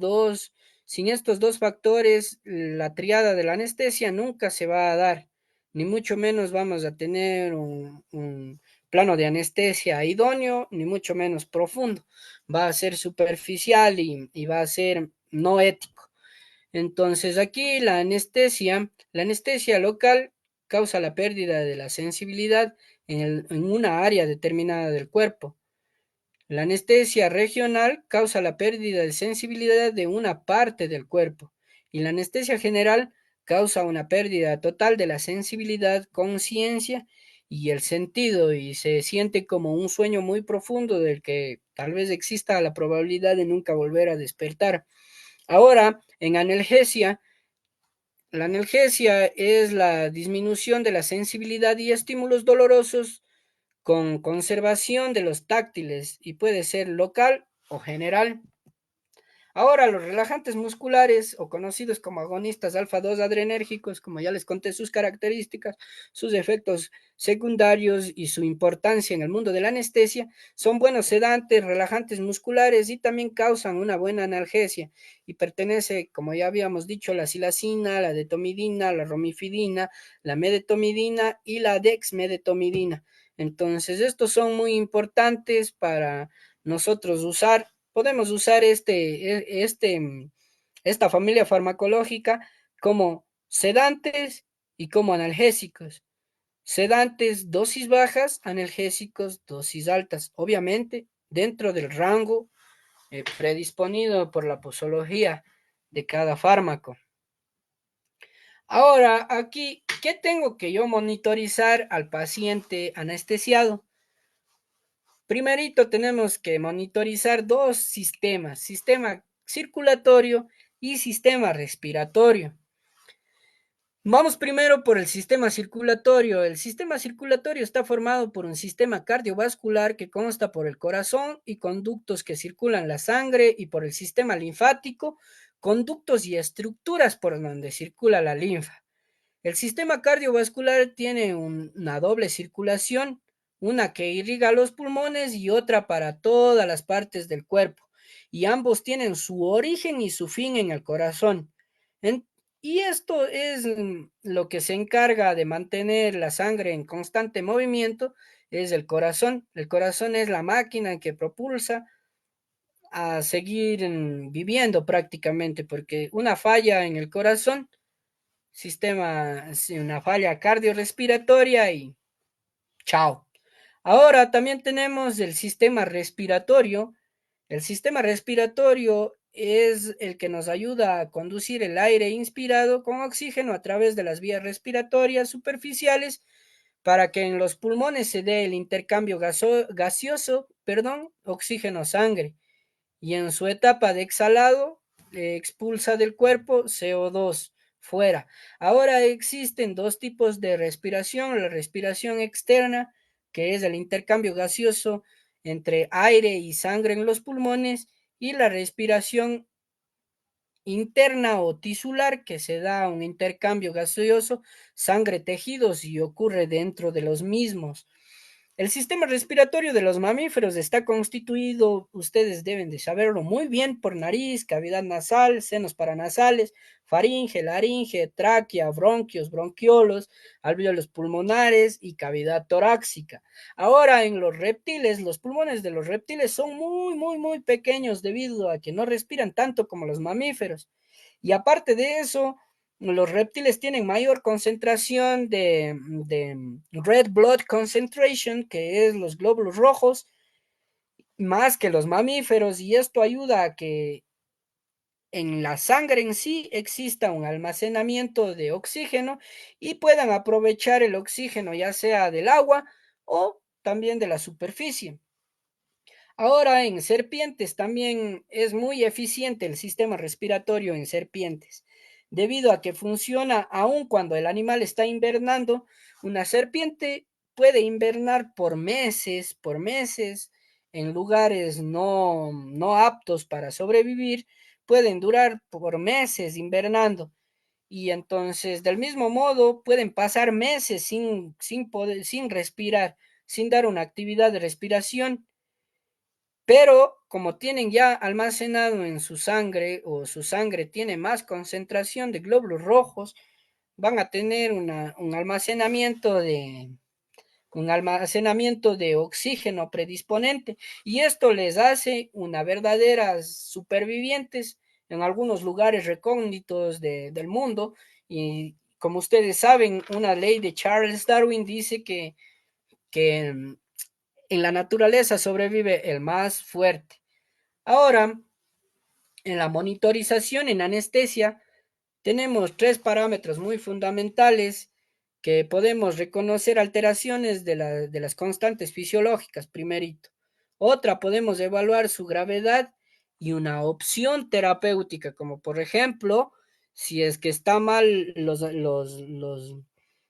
dos factores, la triada de la anestesia nunca se va a dar, ni mucho menos vamos a tener un plano de anestesia idóneo, ni mucho menos profundo. Va a ser superficial y va a ser no ético. Entonces aquí la anestesia local causa la pérdida de la sensibilidad en una área determinada del cuerpo. La anestesia regional causa la pérdida de sensibilidad de una parte del cuerpo y la anestesia general causa una pérdida total de la sensibilidad, conciencia y el sentido y se siente como un sueño muy profundo del que tal vez exista la probabilidad de nunca volver a despertar. Ahora, en analgesia, la analgesia es la disminución de la sensibilidad y estímulos dolorosos con conservación de los táctiles y puede ser local o general. Ahora, los relajantes musculares o conocidos como agonistas alfa-2 adrenérgicos, como ya les conté sus características, sus efectos secundarios y su importancia en el mundo de la anestesia, son buenos sedantes, relajantes musculares y también causan una buena analgesia y pertenece, como ya habíamos dicho, a la silacina, la detomidina, la romifidina, la medetomidina y la dexmedetomidina. Entonces, estos son muy importantes para nosotros usar. Podemos usar esta familia farmacológica como sedantes y como analgésicos. Sedantes, dosis bajas, analgésicos, dosis altas. Obviamente, dentro del rango predisponido por la posología de cada fármaco. Ahora, aquí, ¿qué tengo que yo monitorizar al paciente anestesiado? Primerito tenemos que monitorizar dos sistemas, sistema circulatorio y sistema respiratorio. Vamos primero por el sistema circulatorio. El sistema circulatorio está formado por un sistema cardiovascular que consta por el corazón y conductos que circulan la sangre y por el sistema linfático, conductos y estructuras por donde circula la linfa. El sistema cardiovascular tiene una doble circulación, una que irriga los pulmones y otra para todas las partes del cuerpo, y ambos tienen su origen y su fin en el corazón. En- y esto es lo que se encarga de mantener la sangre en constante movimiento, es el corazón. El corazón es la máquina que propulsa a seguir viviendo prácticamente, porque una falla en el corazón sistema, sí, una falla cardiorrespiratoria y chao. Ahora también tenemos el sistema respiratorio. El sistema respiratorio es el que nos ayuda a conducir el aire inspirado con oxígeno a través de las vías respiratorias superficiales para que en los pulmones se dé el intercambio gaseoso, perdón, oxígeno-sangre y en su etapa de exhalado expulsa del cuerpo CO2 fuera. Ahora existen dos tipos de respiración, la respiración externa, que es el intercambio gaseoso entre aire y sangre en los pulmones, y la respiración interna o tisular, que se da un intercambio gaseoso, sangre, tejidos y ocurre dentro de los mismos. El sistema respiratorio de los mamíferos está constituido, ustedes deben de saberlo muy bien, por nariz, cavidad nasal, senos paranasales, faringe, laringe, tráquea, bronquios, bronquiolos, alvéolos pulmonares y cavidad torácica. Ahora, en los reptiles, los pulmones de los reptiles son muy pequeños debido a que no respiran tanto como los mamíferos. Y aparte de eso, los reptiles tienen mayor concentración de red blood concentration, que es los glóbulos rojos, más que los mamíferos, y esto ayuda a que en la sangre en sí exista un almacenamiento de oxígeno y puedan aprovechar el oxígeno ya sea del agua o también de la superficie. Ahora en serpientes también es muy eficiente el sistema respiratorio en serpientes, debido a que funciona aun cuando el animal está invernando. Una serpiente puede invernar por meses, en lugares no aptos para sobrevivir, pueden durar por meses invernando. Y entonces, del mismo modo, pueden pasar meses sin respirar, sin dar una actividad de respiración, pero como tienen ya almacenado en su sangre o su sangre tiene más concentración de glóbulos rojos, van a tener un almacenamiento de oxígeno predisponente y esto les hace una verdaderas supervivientes en algunos lugares recónditos del mundo. Y como ustedes saben, una ley de Charles Darwin dice que en la naturaleza sobrevive el más fuerte. Ahora, en la monitorización en anestesia, tenemos tres parámetros muy fundamentales que podemos reconocer alteraciones de las constantes fisiológicas, primerito. Otra, podemos evaluar su gravedad y una opción terapéutica, como por ejemplo, si es que está mal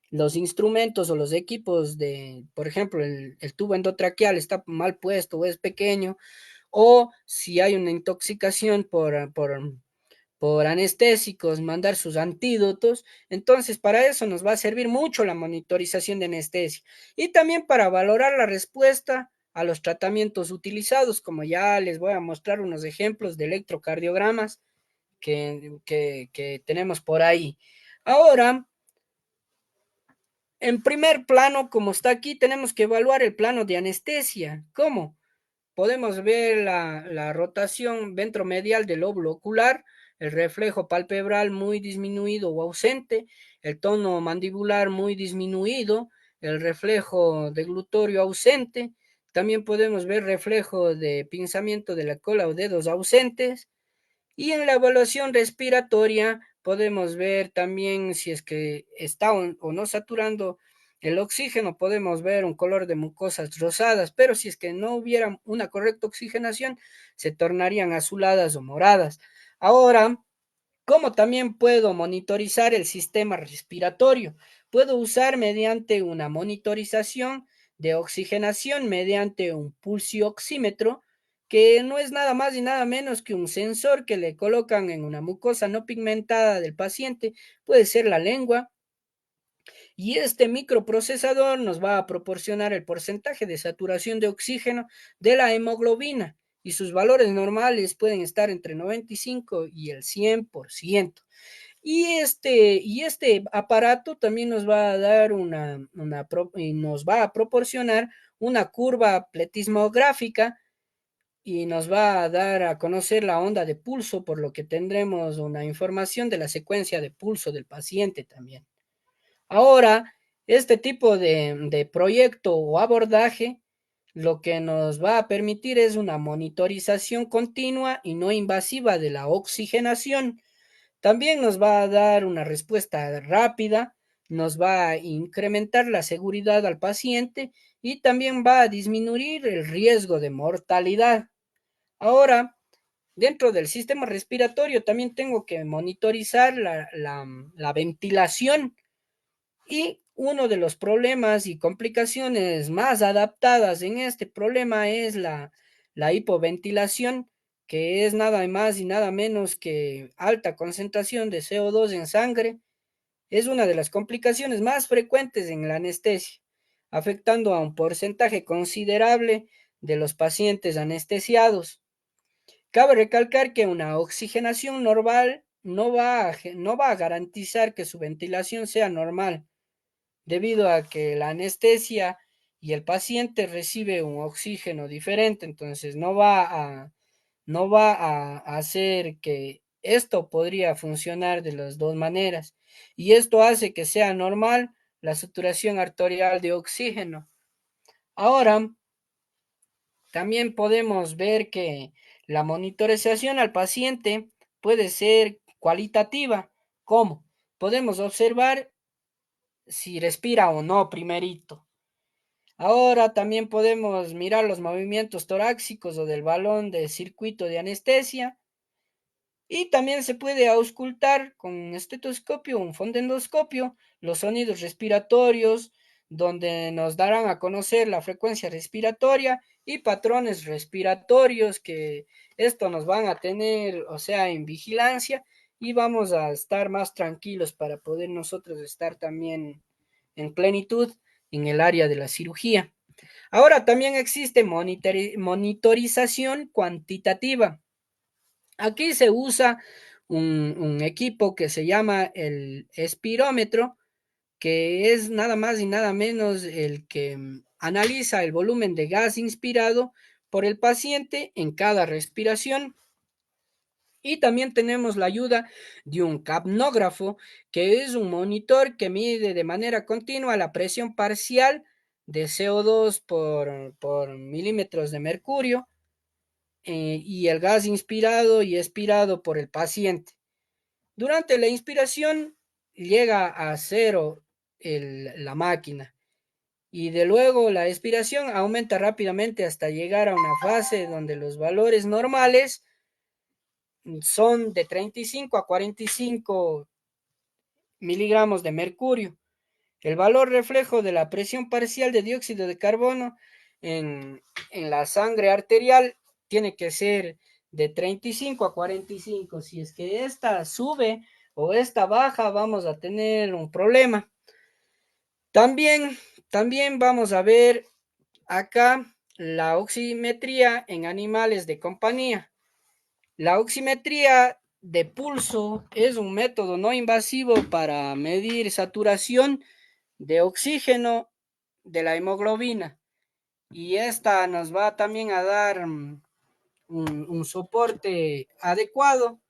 los instrumentos o los equipos de, por ejemplo, el tubo endotraqueal está mal puesto o es pequeño, o si hay una intoxicación por anestésicos, mandar sus antídotos. Entonces, para eso nos va a servir mucho la monitorización de anestesia y también para valorar la respuesta a los tratamientos utilizados, como ya les voy a mostrar unos ejemplos de electrocardiogramas que tenemos por ahí. Ahora, en primer plano, como está aquí, tenemos que evaluar el plano de anestesia. ¿Cómo? Podemos ver la rotación ventromedial del lóbulo ocular, el reflejo palpebral muy disminuido o ausente, el tono mandibular muy disminuido, el reflejo deglutorio ausente. También podemos ver reflejo de pinzamiento de la cola o dedos ausentes. Y en la evaluación respiratoria podemos ver también si es que está o no saturando el oxígeno, podemos ver un color de mucosas rosadas, pero si es que no hubiera una correcta oxigenación, se tornarían azuladas o moradas. Ahora, ¿cómo también puedo monitorizar el sistema respiratorio? Puedo usar mediante una monitorización de oxigenación mediante un pulsioxímetro, que no es nada más y nada menos que un sensor que le colocan en una mucosa no pigmentada del paciente, puede ser la lengua, y este microprocesador nos va a proporcionar el porcentaje de saturación de oxígeno de la hemoglobina y sus valores normales pueden estar entre 95 y el 100%. Y este aparato también nos va a dar nos va a proporcionar una curva pletismográfica y nos va a dar a conocer la onda de pulso, por lo que tendremos una información de la secuencia de pulso del paciente también. Ahora, este tipo de proyecto o abordaje lo que nos va a permitir es una monitorización continua y no invasiva de la oxigenación. También nos va a dar una respuesta rápida, nos va a incrementar la seguridad al paciente y también va a disminuir el riesgo de mortalidad. Ahora, dentro del sistema respiratorio también tengo que monitorizar la ventilación, y uno de los problemas y complicaciones más adaptadas en este problema es la hipoventilación, que es nada más y nada menos que alta concentración de CO2 en sangre. Es una de las complicaciones más frecuentes en la anestesia, afectando a un porcentaje considerable de los pacientes anestesiados. Cabe recalcar que una oxigenación normal no va a garantizar que su ventilación sea normal, debido a que la anestesia y el paciente recibe un oxígeno diferente, entonces no va a hacer que esto podría funcionar de las dos maneras. Y esto hace que sea normal la saturación arterial de oxígeno. Ahora, también podemos ver que la monitorización al paciente puede ser cualitativa. ¿Cómo? Podemos observar si respira o no primerito. Ahora también podemos mirar los movimientos torácicos o del balón de circuito de anestesia. Y también se puede auscultar con un estetoscopio, un fonendoscopio, los sonidos respiratorios, donde nos darán a conocer la frecuencia respiratoria y patrones respiratorios que esto nos van a tener, o sea, en vigilancia, y vamos a estar más tranquilos para poder nosotros estar también en plenitud en el área de la cirugía. Ahora también existe monitorización cuantitativa. Aquí se usa un equipo que se llama el espirómetro, que es nada más y nada menos el que analiza el volumen de gas inspirado por el paciente en cada respiración. Y también tenemos la ayuda de un capnógrafo, que es un monitor que mide de manera continua la presión parcial de CO2 por milímetros de mercurio, y el gas inspirado y expirado por el paciente. Durante la inspiración llega a cero la máquina, y de luego la expiración aumenta rápidamente hasta llegar a una fase donde los valores normales son de 35 a 45 miligramos de mercurio. El valor reflejo de la presión parcial de dióxido de carbono en, en la sangre arterial tiene que ser de 35 a 45. Si es que esta sube o esta baja, vamos a tener un problema. También, también vamos a ver acá la oximetría en animales de compañía. La oximetría de pulso es un método no invasivo para medir saturación de oxígeno de la hemoglobina, y esta nos va también a dar un soporte adecuado.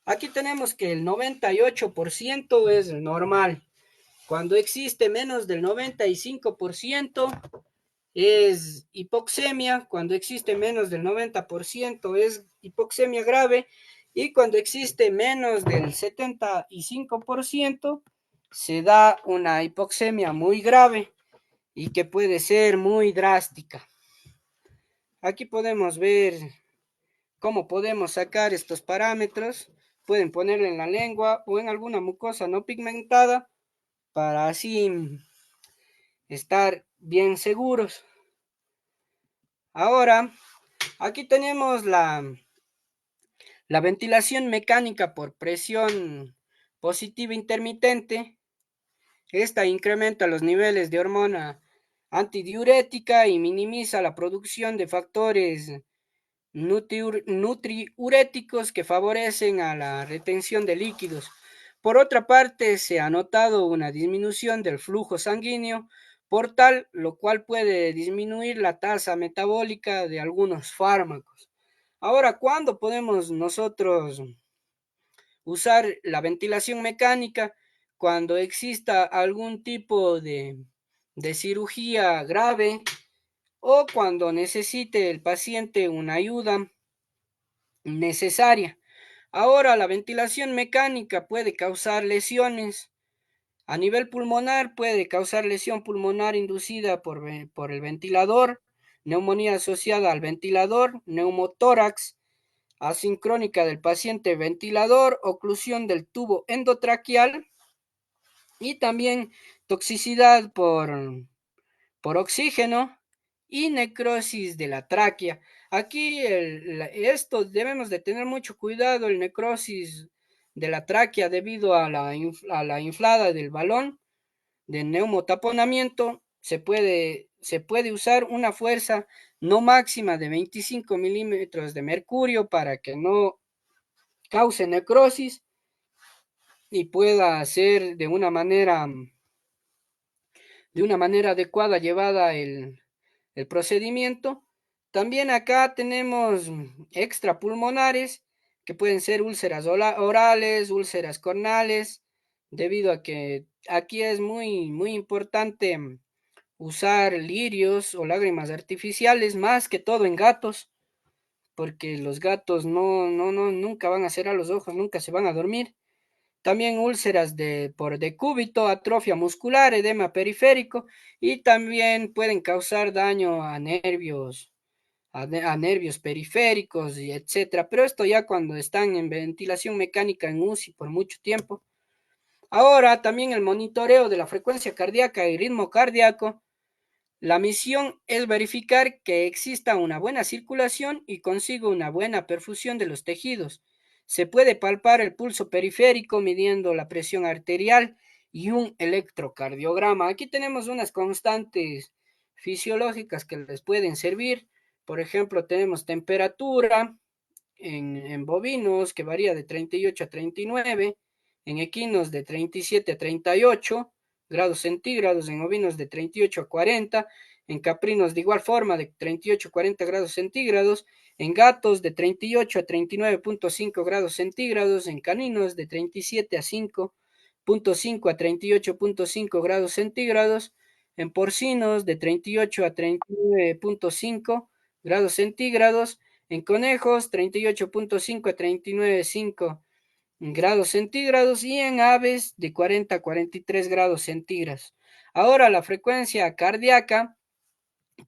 Aquí tenemos que el 98% es normal. Cuando existe menos del 95% es hipoxemia. Cuando existe menos del 90% es hipoxemia grave. Y cuando existe menos del 75% se da una hipoxemia muy grave y que puede ser muy drástica. Aquí podemos ver cómo podemos sacar estos parámetros. Pueden ponerlo en la lengua o en alguna mucosa no pigmentada para así estar bien seguros. Ahora, aquí tenemos la ventilación mecánica por presión positiva intermitente. Esta incrementa los niveles de hormona antidiurética y minimiza la producción de factores nutriuréticos que favorecen a la retención de líquidos. Por otra parte, se ha notado una disminución del flujo sanguíneo portal, lo cual puede disminuir la tasa metabólica de algunos fármacos. Ahora, ¿cuándo podemos nosotros usar la ventilación mecánica? Cuando exista algún tipo de cirugía grave o cuando necesite el paciente una ayuda necesaria. Ahora, la ventilación mecánica puede causar lesiones. A nivel pulmonar puede causar lesión pulmonar inducida por el ventilador, neumonía asociada al ventilador, neumotórax, asincrónica del paciente ventilador, oclusión del tubo endotraqueal y también toxicidad por oxígeno y necrosis de la tráquea. Aquí esto debemos de tener mucho cuidado, el necrosis de la tráquea debido a la inflada del balón de neumotaponamiento. Se puede usar una fuerza no máxima de 25 milímetros de mercurio para que no cause necrosis y pueda ser de una manera adecuada llevada el procedimiento. También acá tenemos extrapulmonares, que pueden ser úlceras orales, úlceras cornales, debido a que aquí es muy, muy importante usar lirios o lágrimas artificiales, más que todo en gatos, porque los gatos nunca van a cerrar los ojos, nunca se van a dormir. También úlceras por decúbito, atrofia muscular, edema periférico, y también pueden causar daño a nervios periféricos y etcétera. Pero esto ya cuando están en ventilación mecánica en UCI por mucho tiempo. Ahora también el monitoreo de la frecuencia cardíaca y ritmo cardíaco. La misión es verificar que exista una buena circulación y consiga una buena perfusión de los tejidos. Se puede palpar el pulso periférico midiendo la presión arterial y un electrocardiograma. Aquí tenemos unas constantes fisiológicas que les pueden servir. Por ejemplo, tenemos temperatura en bovinos que varía de 38 a 39, en equinos de 37 a 38 grados centígrados, en ovinos de 38 a 40, en caprinos de igual forma de 38 a 40 grados centígrados, en gatos de 38 a 39.5 grados centígrados, en caninos de 37 a 5.5 a 38.5 grados centígrados, en porcinos de 38 a 39.5 grados centígrados, en conejos 38.5 a 39.5 grados centígrados y en aves de 40 a 43 grados centígrados. Ahora la frecuencia cardíaca,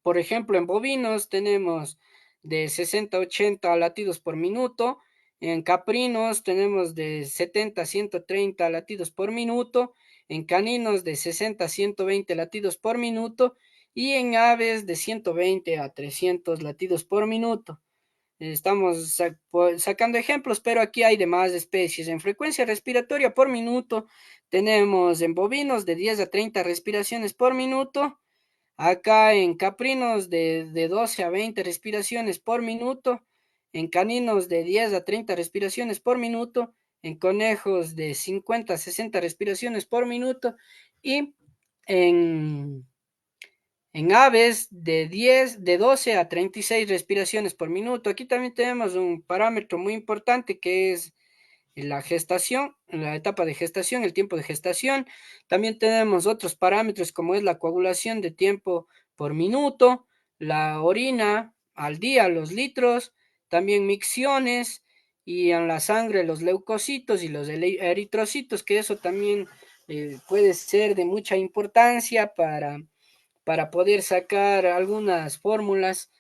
por ejemplo, en bovinos tenemos de 60 a 80 latidos por minuto, en caprinos tenemos de 70 a 130 latidos por minuto, en caninos de 60 a 120 latidos por minuto y en aves de 120 a 300 latidos por minuto. Estamos sacando ejemplos, pero aquí hay demás especies. En frecuencia respiratoria por minuto tenemos en bovinos de 10 a 30 respiraciones por minuto. Acá en caprinos de 12 a 20 respiraciones por minuto. En caninos de 10 a 30 respiraciones por minuto. En conejos de 50 a 60 respiraciones por minuto. Y en aves de 12 a 36 respiraciones por minuto. Aquí también tenemos un parámetro muy importante que es la gestación, la etapa de gestación, el tiempo de gestación. También tenemos otros parámetros como es la coagulación de tiempo por minuto, la orina al día, los litros, también micciones y en la sangre los leucocitos y los eritrocitos, que eso también puede ser de mucha importancia para poder sacar algunas fórmulas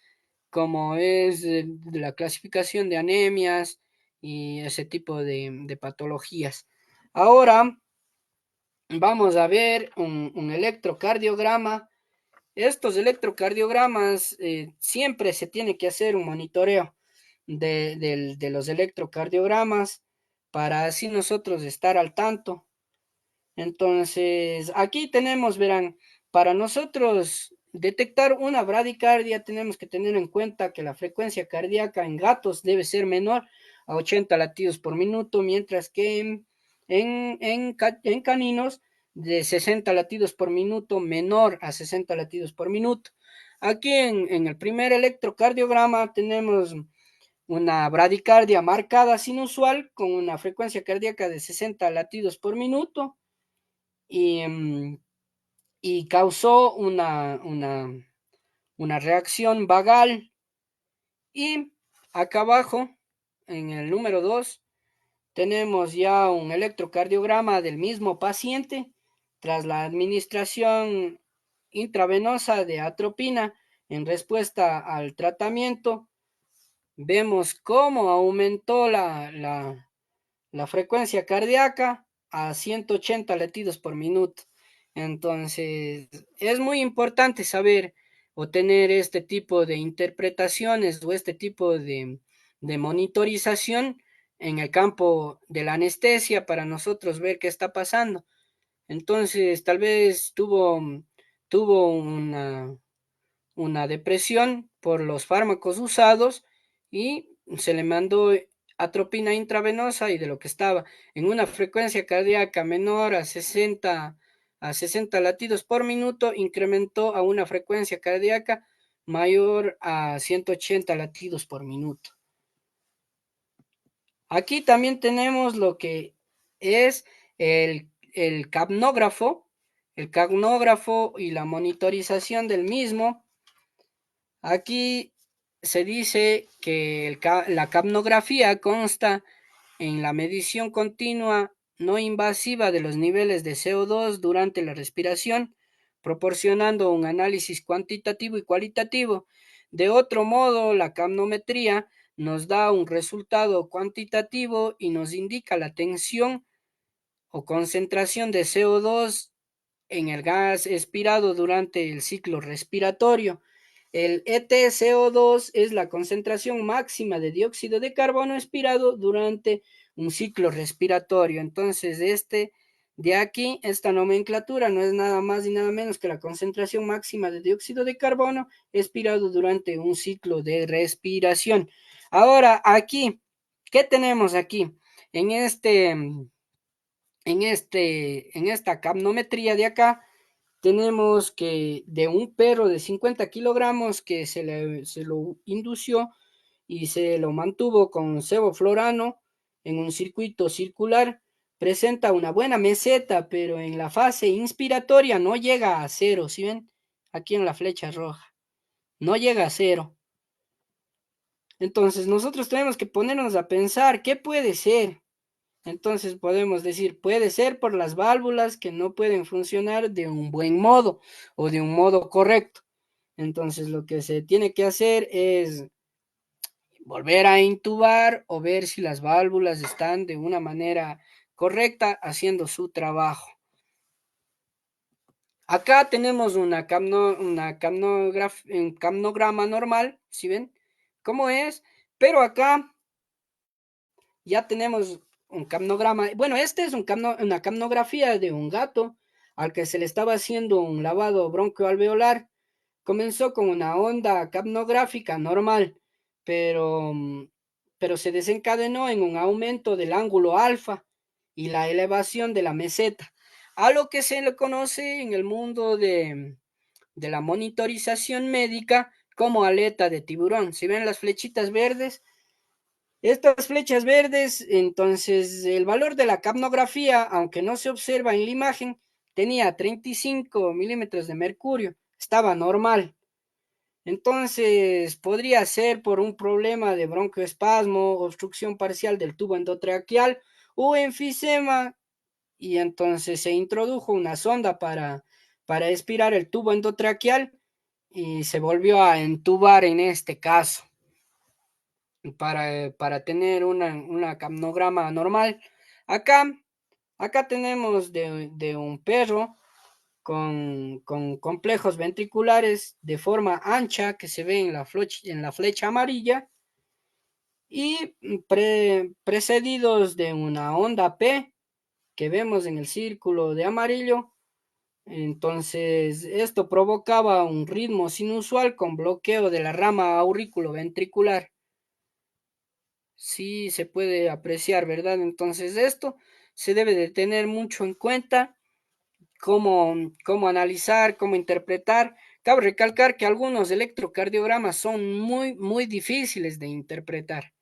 como es la clasificación de anemias y ese tipo de patologías. Ahora vamos a ver un electrocardiograma. Estos electrocardiogramas siempre se tiene que hacer un monitoreo de los electrocardiogramas para así nosotros estar al tanto. Entonces, aquí tenemos, verán, para nosotros detectar una bradicardia tenemos que tener en cuenta que la frecuencia cardíaca en gatos debe ser menor a 80 latidos por minuto, mientras que en caninos de 60 latidos por minuto menor a 60 latidos por minuto. Aquí en el primer electrocardiograma tenemos una bradicardia marcada sin usual con una frecuencia cardíaca de 60 latidos por minuto y, y causó una reacción vagal. Y acá abajo, en el número 2 tenemos ya un electrocardiograma del mismo paciente tras la administración intravenosa de atropina en respuesta al tratamiento. Vemos cómo aumentó la frecuencia cardíaca a 180 latidos por minuto. Entonces, es muy importante saber o tener este tipo de interpretaciones o este tipo de monitorización en el campo de la anestesia para nosotros ver qué está pasando. Entonces, tal vez tuvo una depresión por los fármacos usados y se le mandó atropina intravenosa y de lo que estaba en una frecuencia cardíaca menor a 60 latidos por minuto, incrementó a una frecuencia cardíaca mayor a 180 latidos por minuto. Aquí también tenemos lo que es el capnógrafo, y la monitorización del mismo. Aquí se dice que la capnografía consta en la medición continua no invasiva de los niveles de CO2 durante la respiración, proporcionando un análisis cuantitativo y cualitativo. De otro modo, la capnometría nos da un resultado cuantitativo y nos indica la tensión o concentración de CO2 en el gas expirado durante el ciclo respiratorio. El EtCO2 es la concentración máxima de dióxido de carbono expirado durante un ciclo respiratorio. Entonces, de aquí, esta nomenclatura no es nada más y nada menos que la concentración máxima de dióxido de carbono expirado durante un ciclo de respiración. Ahora, aquí, ¿qué tenemos aquí? En esta capnometría de acá, tenemos que de un perro de 50 kilogramos que se lo indució y se lo mantuvo con sevoflorano en un circuito circular, presenta una buena meseta, pero en la fase inspiratoria no llega a cero, ¿sí ven? Aquí en la flecha roja, no llega a cero. Entonces nosotros tenemos que ponernos a pensar, ¿qué puede ser? Entonces podemos decir, puede ser por las válvulas que no pueden funcionar de un buen modo o de un modo correcto. Entonces lo que se tiene que hacer es volver a intubar o ver si las válvulas están de una manera correcta haciendo su trabajo. Acá tenemos un capnograma normal, ¿sí ven? ¿Cómo es? Pero acá ya tenemos un capnograma. Bueno, este es una capnografía de un gato al que se le estaba haciendo un lavado broncoalveolar. Comenzó con una onda capnográfica normal, pero, pero se desencadenó en un aumento del ángulo alfa y la elevación de la meseta, a lo que se le conoce en el mundo de la monitorización médica como aleta de tiburón. Si ven las flechitas verdes, estas flechas verdes, entonces el valor de la capnografía, aunque no se observa en la imagen, tenía 35 milímetros de mercurio, estaba normal. Entonces podría ser por un problema de broncoespasmo, obstrucción parcial del tubo endotraqueal o enfisema, y entonces se introdujo una sonda para expirar el tubo endotraqueal y se volvió a entubar en este caso para tener una capnograma normal. Acá, acá tenemos de un perro con complejos ventriculares de forma ancha que se ve en la flecha amarilla y precedidos de una onda P que vemos en el círculo de amarillo. Entonces, esto provocaba un ritmo sinusual con bloqueo de la rama auriculoventricular. Sí se puede apreciar, ¿verdad? Entonces, esto se debe de tener mucho en cuenta cómo analizar, cómo interpretar. Cabe recalcar que algunos electrocardiogramas son muy difíciles de interpretar.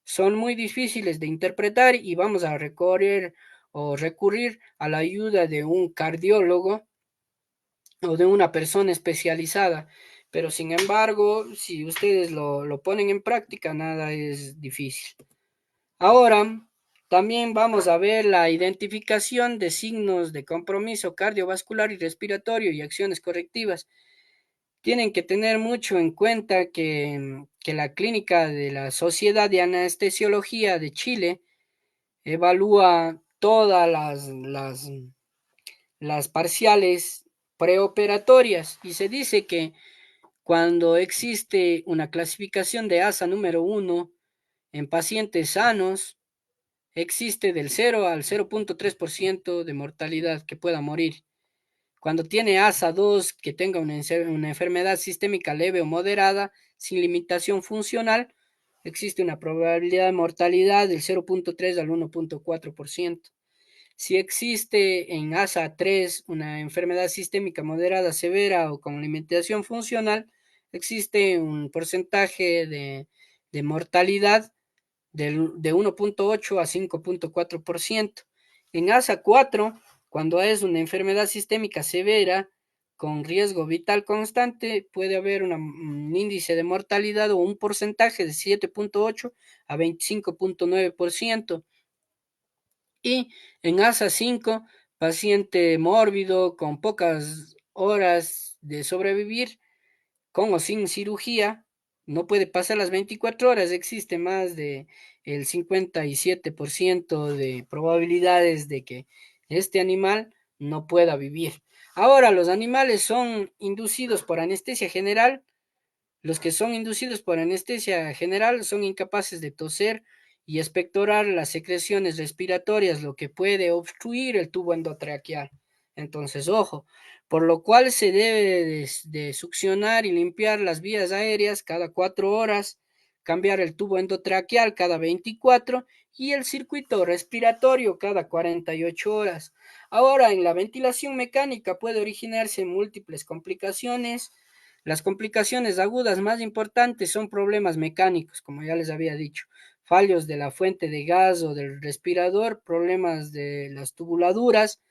Son muy difíciles de interpretar y vamos a recorrer o recurrir a la ayuda de un cardiólogo o de una persona especializada. Pero sin embargo, si ustedes lo ponen en práctica, nada es difícil. Ahora, también vamos a ver la identificación de signos de compromiso cardiovascular y respiratorio y acciones correctivas. Tienen que tener mucho en cuenta que la clínica de la Sociedad de Anestesiología de Chile evalúa todas las parciales preoperatorias y se dice que cuando existe una clasificación de ASA número 1 en pacientes sanos, existe del 0 al 0.3% de mortalidad que pueda morir. Cuando tiene ASA 2 que tenga una enfermedad sistémica leve o moderada, sin limitación funcional, existe una probabilidad de mortalidad del 0.3 al 1.4%. Si existe en ASA 3 una enfermedad sistémica moderada, severa o con limitación funcional, existe un porcentaje de mortalidad de 1.8 a 5.4%. En ASA 4, cuando es una enfermedad sistémica severa con riesgo vital constante, puede haber un índice de mortalidad o un porcentaje de 7.8 a 25.9%. Y en ASA 5, paciente mórbido con pocas horas de sobrevivir, con o sin cirugía, no puede pasar las 24 horas, existe más de el 57% de probabilidades de que este animal no pueda vivir. Ahora, los animales son inducidos por anestesia general. Los que son inducidos por anestesia general son incapaces de toser y expectorar las secreciones respiratorias, lo que puede obstruir el tubo endotraqueal. Entonces, ojo, por lo cual se debe de succionar y limpiar las vías aéreas cada 4 horas, cambiar el tubo endotraqueal cada 24 y el circuito respiratorio cada 48 horas. Ahora, en la ventilación mecánica puede originarse múltiples complicaciones. Las complicaciones agudas más importantes son problemas mecánicos, como ya les había dicho, fallos de la fuente de gas o del respirador, problemas de las tubuladuras,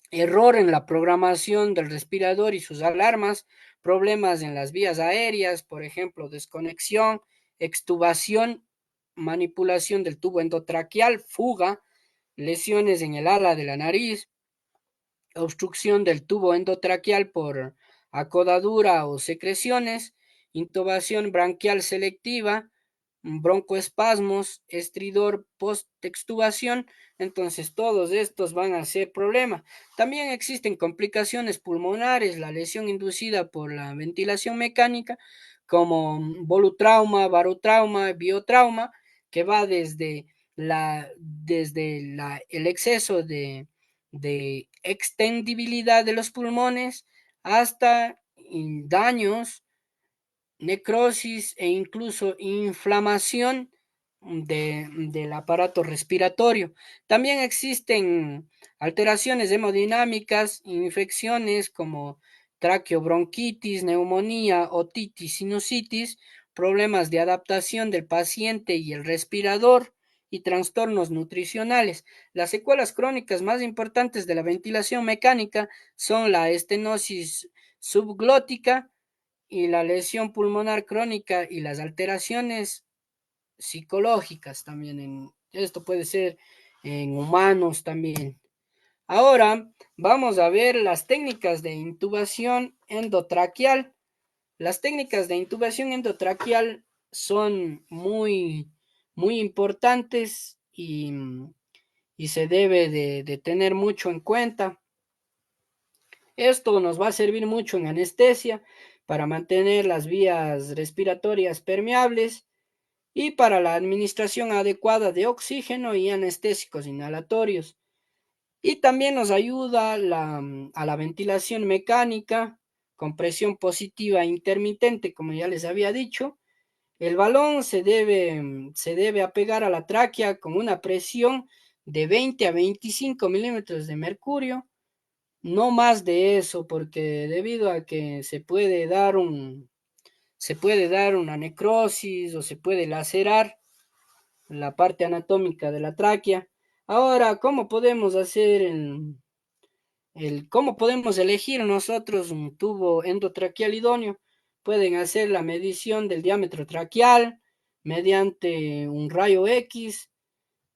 error en la programación del respirador y sus alarmas, problemas en las vías aéreas, por ejemplo, desconexión, extubación, manipulación del tubo endotraqueal, fuga, lesiones en el ala de la nariz, obstrucción del tubo endotraqueal por acodadura o secreciones, intubación branquial selectiva, broncoespasmos, estridor post-extubación. Entonces todos estos van a ser problema. También existen complicaciones pulmonares, la lesión inducida por la ventilación mecánica como volutrauma, barotrauma, biotrauma, que va el exceso de extendibilidad de los pulmones hasta daños, necrosis e incluso inflamación del aparato respiratorio. También existen alteraciones hemodinámicas, infecciones como traqueobronquitis, neumonía, otitis, sinusitis, problemas de adaptación del paciente y el respirador y trastornos nutricionales. Las secuelas crónicas más importantes de la ventilación mecánica son la estenosis subglótica y la lesión pulmonar crónica y las alteraciones psicológicas también. Esto puede ser en humanos también. Ahora vamos a ver las técnicas de intubación endotraqueal. Las técnicas de intubación endotraqueal son muy importantes y se debe de tener mucho en cuenta. Esto nos va a servir mucho en anestesia para mantener las vías respiratorias permeables y para la administración adecuada de oxígeno y anestésicos inhalatorios. Y también nos ayuda a la ventilación mecánica con presión positiva intermitente, como ya les había dicho. El balón se debe apegar a la tráquea con una presión de 20 a 25 milímetros de mercurio, no más de eso, porque debido a que se puede dar una necrosis o se puede lacerar la parte anatómica de la tráquea. Ahora, ¿cómo podemos hacer cómo podemos elegir nosotros un tubo endotraqueal idóneo? Pueden hacer la medición del diámetro traqueal mediante un rayo X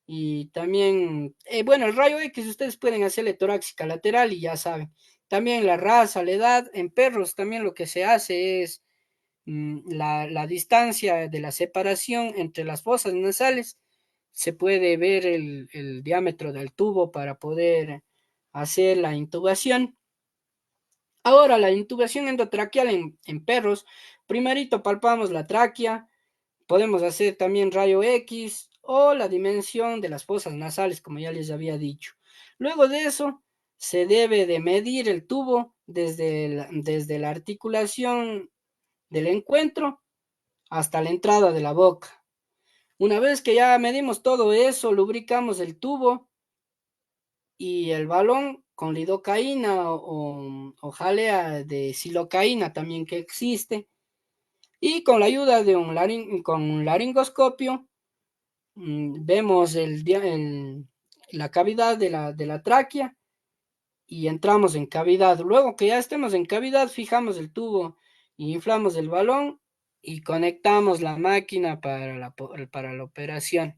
y también, bueno, el rayo X ustedes pueden hacerle torácica lateral y ya saben. También la raza, la edad, en perros también lo que se hace es la distancia de la separación entre las fosas nasales. Se puede ver el diámetro del tubo para poder hacer la intubación. Ahora, la intubación endotraqueal en perros, primerito palpamos la tráquea, podemos hacer también rayo X o la dimensión de las fosas nasales, como ya les había dicho. Luego de eso, se debe de medir el tubo desde la articulación del encuentro hasta la entrada de la boca. Una vez que ya medimos todo eso, lubricamos el tubo y el balón con lidocaína o jalea de silocaína también que existe. Y con la ayuda de con un laringoscopio, vemos la cavidad de la tráquea y entramos en cavidad. Luego que ya estemos en cavidad, fijamos el tubo y inflamos el balón y conectamos la máquina para la operación.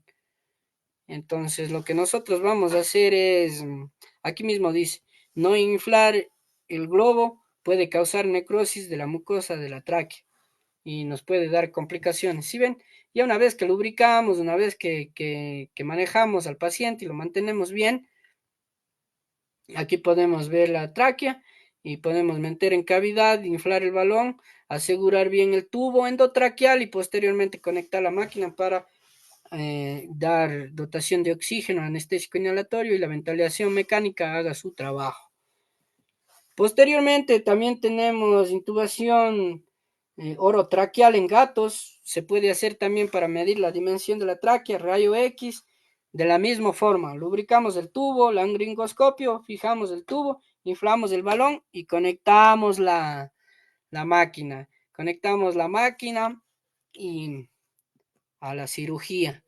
Entonces, lo que nosotros vamos a hacer es, aquí mismo dice, no inflar el globo puede causar necrosis de la mucosa de la tráquea y nos puede dar complicaciones. ¿Sí ven? Ya una vez que lubricamos, una vez que manejamos al paciente y lo mantenemos bien, aquí podemos ver la tráquea y podemos meter en cavidad, inflar el balón, asegurar bien el tubo endotraqueal y posteriormente conectar la máquina para dar dotación de oxígeno, anestésico inhalatorio y la ventilación mecánica haga su trabajo. Posteriormente también tenemos intubación orotraqueal en gatos. Se puede hacer también para medir la dimensión de la tráquea, rayo X. De la misma forma, lubricamos el tubo, laringoscopio, fijamos el tubo, inflamos el balón y conectamos la máquina. Conectamos la máquina y a la cirugía.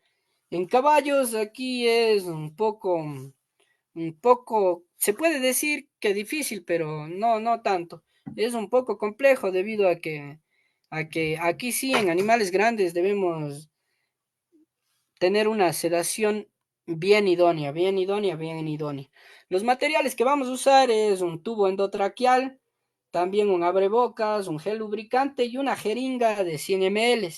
En caballos aquí es un poco, se puede decir que difícil, pero no tanto. Es un poco complejo debido a que aquí sí en animales grandes debemos tener una sedación bien idónea, bien idónea, bien idónea. Los materiales que vamos a usar es un tubo endotraqueal, también un abrebocas, un gel lubricante y una jeringa de 100 ml.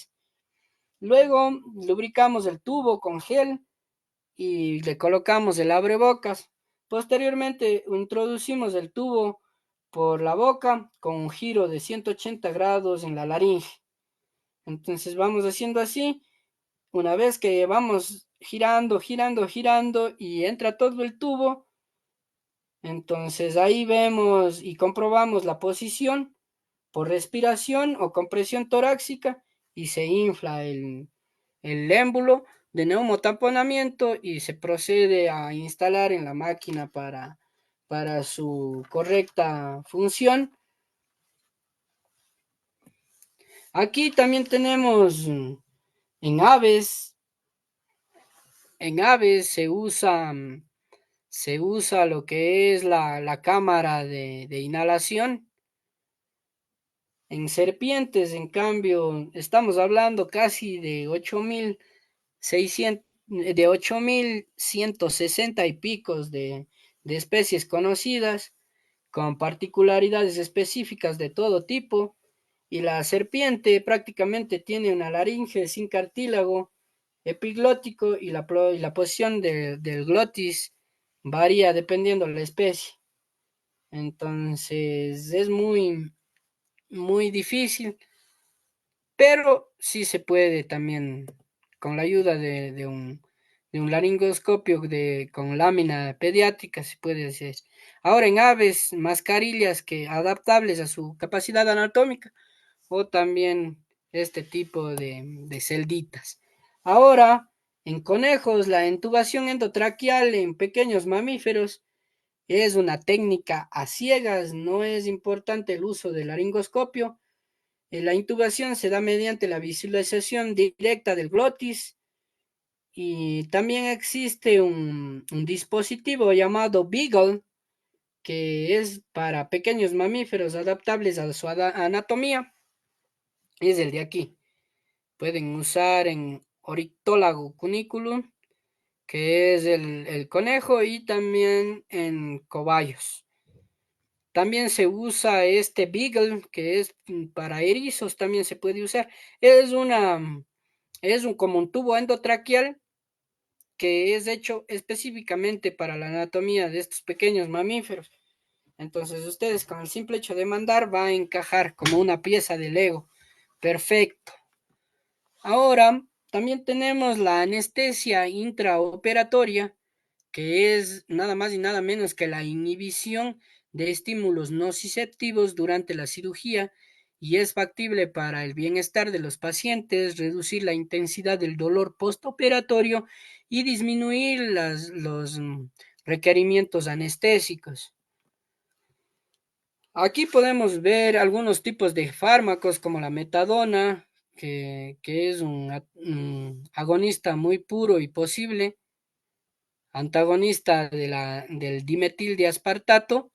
Luego lubricamos el tubo con gel y le colocamos el abrebocas. Posteriormente introducimos el tubo por la boca con un giro de 180 grados en la laringe. Entonces vamos haciendo así. Una vez que vamos girando, girando, girando y entra todo el tubo, entonces ahí vemos y comprobamos la posición por respiración o compresión torácica y se infla el émbulo de neumotamponamiento y se procede a instalar en la máquina para su correcta función. Aquí también tenemos en aves, en aves se usa lo que es la cámara de inhalación. En serpientes, en cambio, estamos hablando casi de 8.600, de 8.160 y picos de especies conocidas, con particularidades específicas de todo tipo, y la serpiente prácticamente tiene una laringe sin cartílago epiglótico y la posición del glotis varía dependiendo de la especie. Entonces es muy difícil, pero sí se puede también con la ayuda de un laringoscopio con lámina pediátrica se puede hacer. Ahora en aves, mascarillas que adaptables a su capacidad anatómica o también este tipo de celditas. Ahora, en conejos, la intubación endotraqueal en pequeños mamíferos es una técnica a ciegas, no es importante el uso del laringoscopio. La intubación se da mediante la visualización directa del glotis y también existe un dispositivo llamado Beagle que es para pequeños mamíferos adaptables a su anatomía. Es el de aquí. Pueden usar en Orictolago cuniculum, que es el conejo, y también en cobayos. También se usa este Beagle, que es para erizos, también se puede usar. Es como un tubo endotraqueal que es hecho específicamente para la anatomía de estos pequeños mamíferos. Entonces ustedes con el simple hecho de mandar va a encajar como una pieza de Lego. Perfecto. Ahora también tenemos la anestesia intraoperatoria, que es nada más y nada menos que la inhibición de estímulos nociceptivos durante la cirugía y es factible para el bienestar de los pacientes, reducir la intensidad del dolor postoperatorio y disminuir los requerimientos anestésicos. Aquí podemos ver algunos tipos de fármacos como la metadona, que es un agonista muy puro y posible, antagonista del dimetil de aspartato,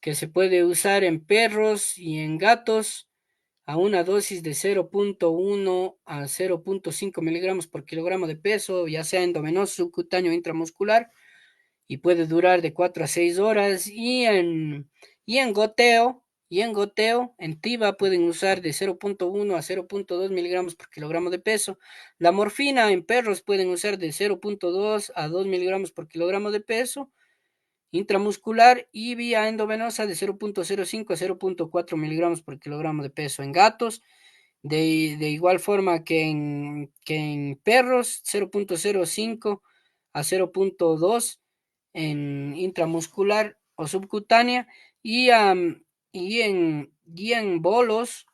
que se puede usar en perros y en gatos a una dosis de 0.1 a 0.5 miligramos por kilogramo de peso, ya sea endovenoso, subcutáneo o intramuscular, y puede durar de 4 a 6 horas. Y en goteo, en TIVA pueden usar de 0.1 a 0.2 miligramos por kilogramo de peso. La morfina en perros pueden usar de 0.2 a 2 miligramos por kilogramo de peso intramuscular y vía endovenosa de 0.05 a 0.4 miligramos por kilogramo de peso. En gatos, de igual forma que en perros, 0.05 a 0.2 en intramuscular o subcutánea y en bolos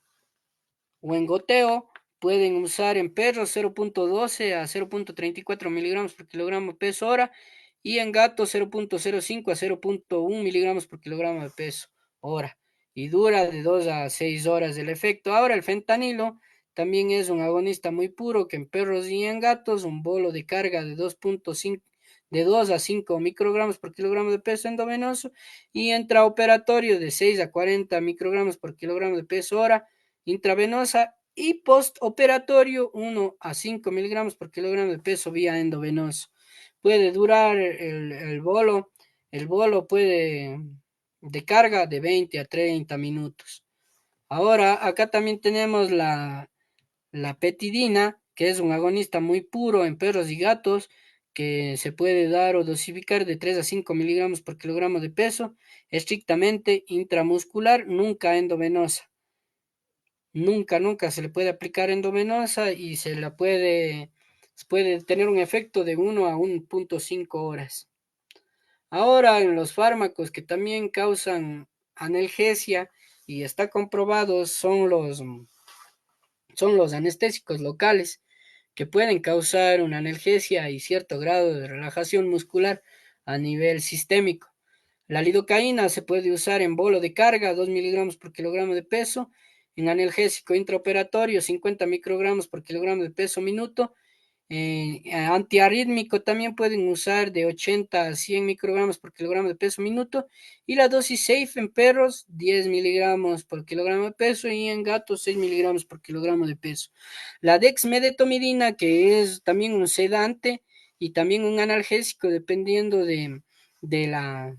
o en goteo pueden usar en perros 0.12 a 0.34 miligramos por kilogramo de peso hora y en gatos 0.05 a 0.1 miligramos por kilogramo de peso hora y dura de 2 a 6 horas el efecto. Ahora el fentanilo también es un agonista muy puro que en perros y en gatos un bolo de carga de 2 a 5 microgramos por kilogramo de peso endovenoso y intraoperatorio de 6 a 40 microgramos por kilogramo de peso hora intravenosa y postoperatorio 1 a 5 miligramos por kilogramo de peso vía endovenoso. Puede durar el bolo puede de carga de 20 a 30 minutos. Ahora, acá también tenemos la petidina, que es un agonista muy puro en perros y gatos, que se puede dar o dosificar de 3 a 5 miligramos por kilogramo de peso, estrictamente intramuscular, nunca endovenosa. nunca se le puede aplicar endovenosa y puede tener un efecto de 1 a 1,5 horas. Ahora, en los fármacos que también causan analgesia y está comprobado son los anestésicos locales que pueden causar una analgesia y cierto grado de relajación muscular a nivel sistémico. La lidocaína se puede usar en bolo de carga, 2 miligramos por kilogramo de peso, en analgésico intraoperatorio, 50 microgramos por kilogramo de peso minuto. Antiarrítmico también pueden usar de 80 a 100 microgramos por kilogramo de peso minuto, y la dosis safe en perros 10 miligramos por kilogramo de peso y en gatos 6 miligramos por kilogramo de peso. La dexmedetomidina, que es también un sedante y también un analgésico dependiendo de la,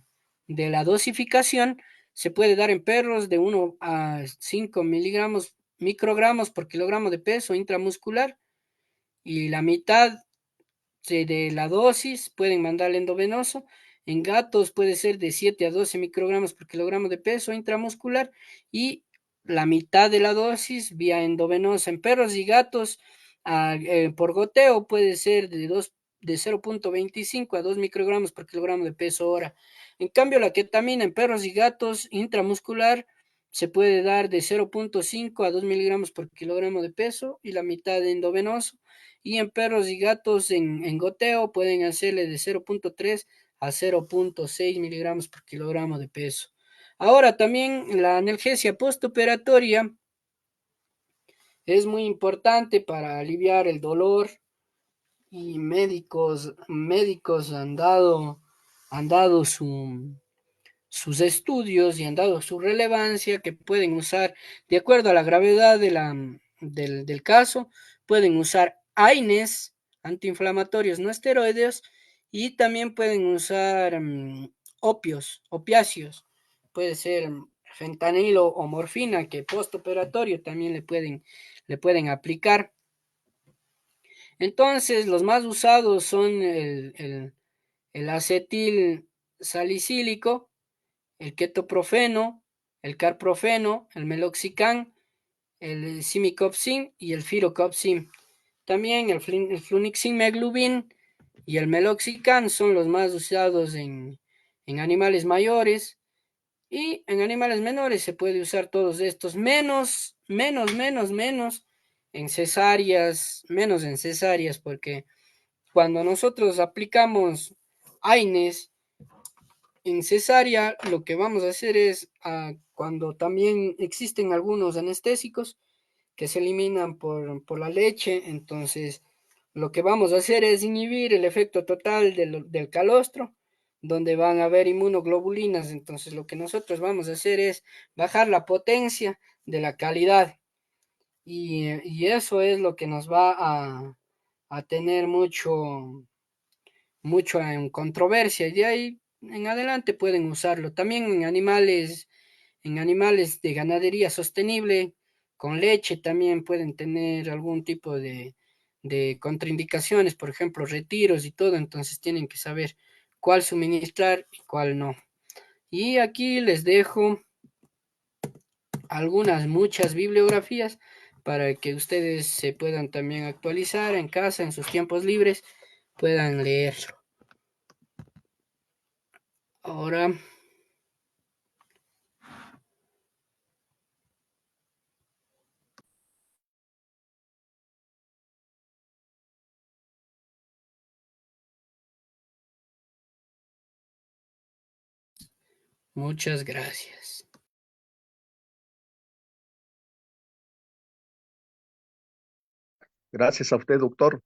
de la dosificación, se puede dar en perros de 1 a 5 microgramos por kilogramo de peso intramuscular, y la mitad de la dosis pueden mandarle endovenoso. En gatos puede ser de 7 a 12 microgramos por kilogramo de peso intramuscular y la mitad de la dosis vía endovenosa. En perros y gatos por goteo puede ser de 0,25 a 2 microgramos por kilogramo de peso hora. En cambio, la ketamina en perros y gatos intramuscular se puede dar de 0,5 a 2 miligramos por kilogramo de peso y la mitad de endovenoso. Y en perros y gatos en goteo pueden hacerle de 0,3 a 0,6 miligramos por kilogramo de peso. Ahora también la analgesia postoperatoria es muy importante para aliviar el dolor, y médicos han dado sus estudios y han dado su relevancia, que pueden usar, de acuerdo a la gravedad del caso, pueden usar AINES, antiinflamatorios no esteroideos, y también pueden usar opiáceos, puede ser fentanilo o morfina, que postoperatorio también le pueden aplicar. Entonces, los más usados son el acetil salicílico, el ketoprofeno, el carprofeno, el meloxicam, el simicopsin y el firocopsin. También el fluniximab y el meloxicam son los más usados en animales mayores, y en animales menores se puede usar todos estos, menos menos en cesáreas, porque cuando nosotros aplicamos AINES en cesárea, lo que vamos a hacer es, cuando también existen algunos anestésicos que se eliminan por la leche, entonces lo que vamos a hacer es inhibir el efecto total del calostro, donde van a haber inmunoglobulinas. Entonces lo que nosotros vamos a hacer es bajar la potencia de la calidad, y eso es lo que nos va a tener mucho en controversia, y de ahí en adelante pueden usarlo. También en animales de ganadería sostenible, con leche, también pueden tener algún tipo de contraindicaciones, por ejemplo, retiros y todo, entonces tienen que saber cuál suministrar y cuál no. Y aquí les dejo muchas bibliografías para que ustedes se puedan también actualizar en casa, en sus tiempos libres, puedan leerlo. Ahora, muchas gracias. Gracias a usted, doctor.